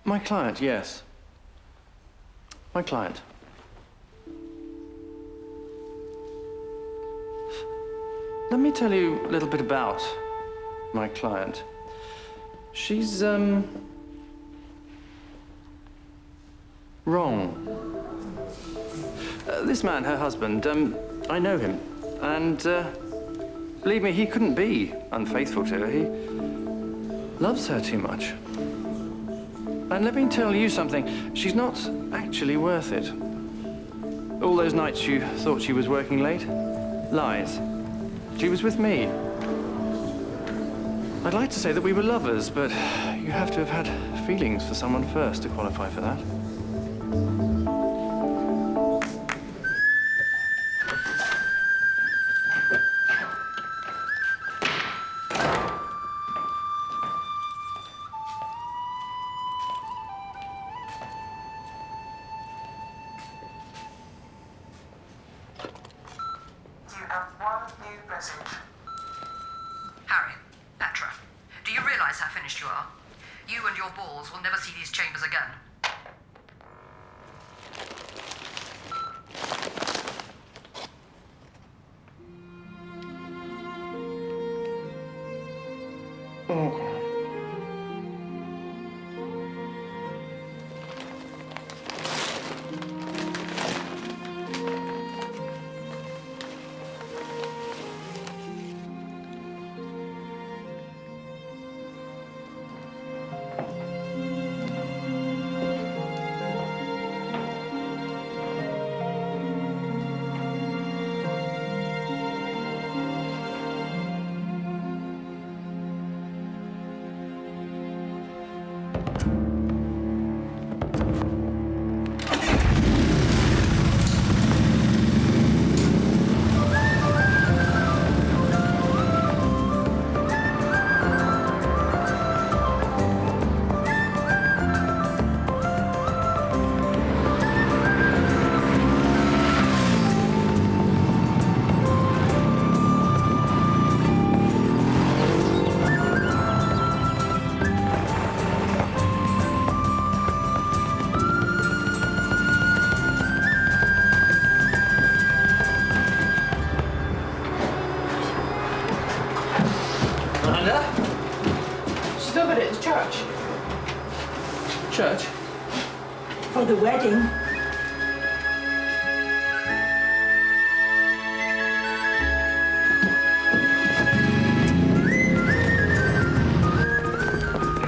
My client, yes. My client. Let me tell you a little bit about my client. She's, wrong. This man, her husband, I know him. And, believe me, he couldn't be unfaithful to her. He loves her too much. And let me tell you something, she's not actually worth it. All those nights you thought she was working late? Lies. She was with me. I'd like to say that we were lovers, but you have to have had feelings for someone first to qualify for that. Harry, Petra, do you realize how finished you are? You and your balls will never see these chambers again. Oh. She's over at the church. Church? For the wedding.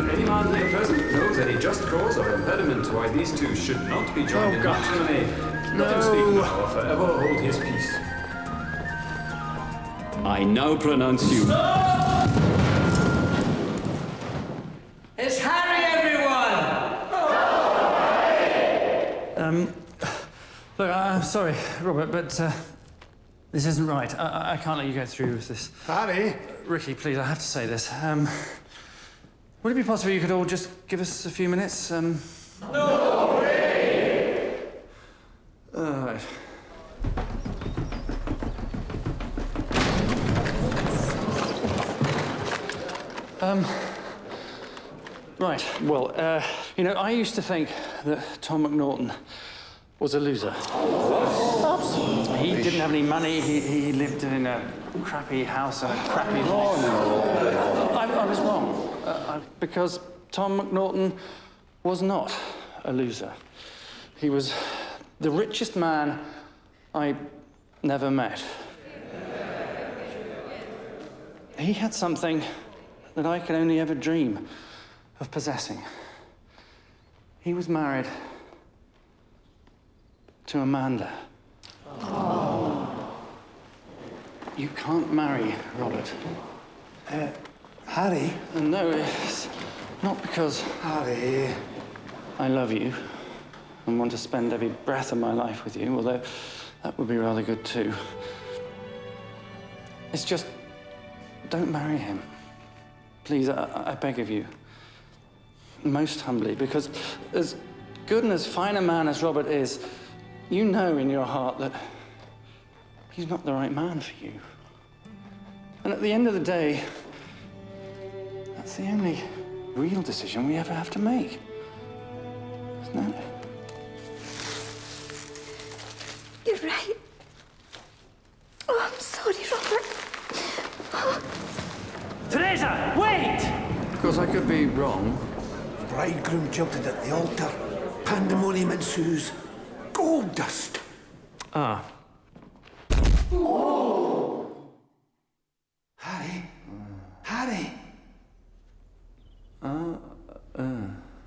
Any man there present knows any just cause or impediment why these two should not be joined in matrimony. Let him speak now or forever hold his peace. I now pronounce you. It's Harry, everyone! Look, I'm sorry, Robert, but this isn't right. I can't let you go through with this. Harry? Ricky, please, I have to say this. Would it be possible you could all just give us a few minutes? No way! All right. Right, well, you know, I used to think that Tom McNorton was a loser. He didn't have any money, he lived in a crappy house and a crappy life. No. I was wrong, because Tom McNorton was not a loser. He was the richest man I never met. He had something that I could only ever dream of possessing. He was married to Amanda. Oh. You can't marry Robert. Harry? No, it's not because... Harry... I love you and want to spend every breath of my life with you, although that would be rather good too. It's just, don't marry him. Please, I beg of you. Most humbly, because as good and as fine a man as Robert is, you know in your heart that he's not the right man for you. And at the end of the day, that's the only real decision we ever have to make, isn't it? You're right. Oh, I'm sorry, Robert. Oh. Teresa, wait! Of course, I could be wrong. Bridegroom jilted at the altar. Pandemonium ensues. Gold dust. Ah. Oh. Harry? Harry?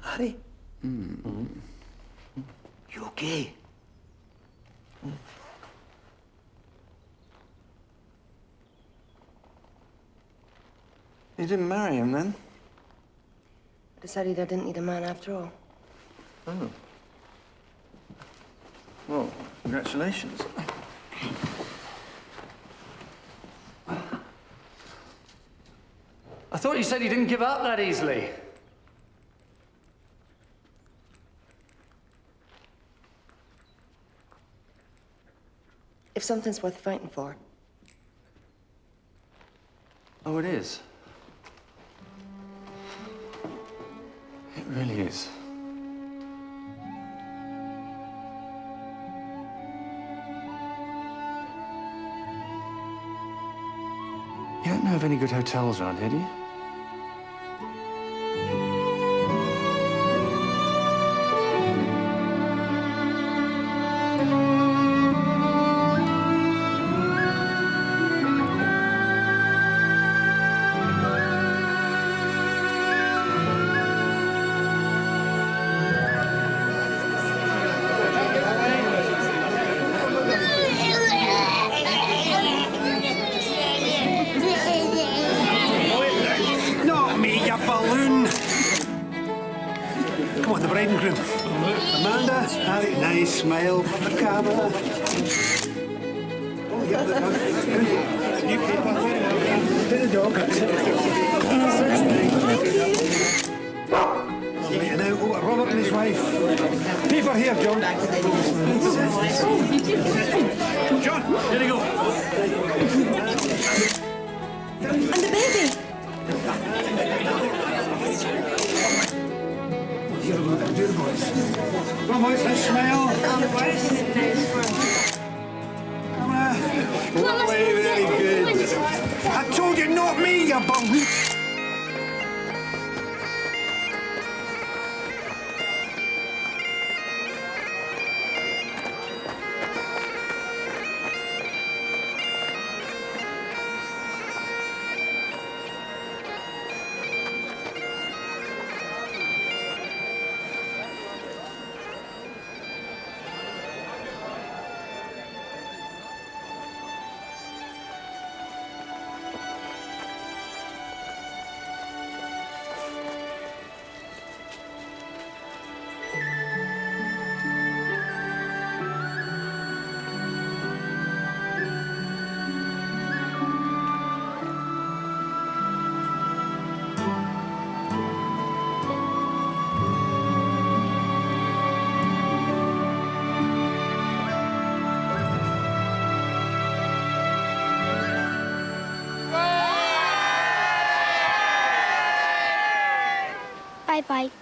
Harry? You okay? You didn't marry him then? Decided I didn't need a man after all. Oh. Well, congratulations. I thought you said you didn't give up that easily. If something's worth fighting for. Oh, it is. It really is. You don't know of any good hotels around here, do you? Not me, you balloon! Come on, the bride and groom. Amanda, Harry, nice smile for the camera. Oh, yeah, the new paper. To the dog. Right, now, oh, Robert and his wife. Paper here, John. John, here you go. And the baby. Here we go, do the boys. Come on, boys, let's smile. Come on. Lovely, very good. I told you, not me, you balloon. Bye-bye.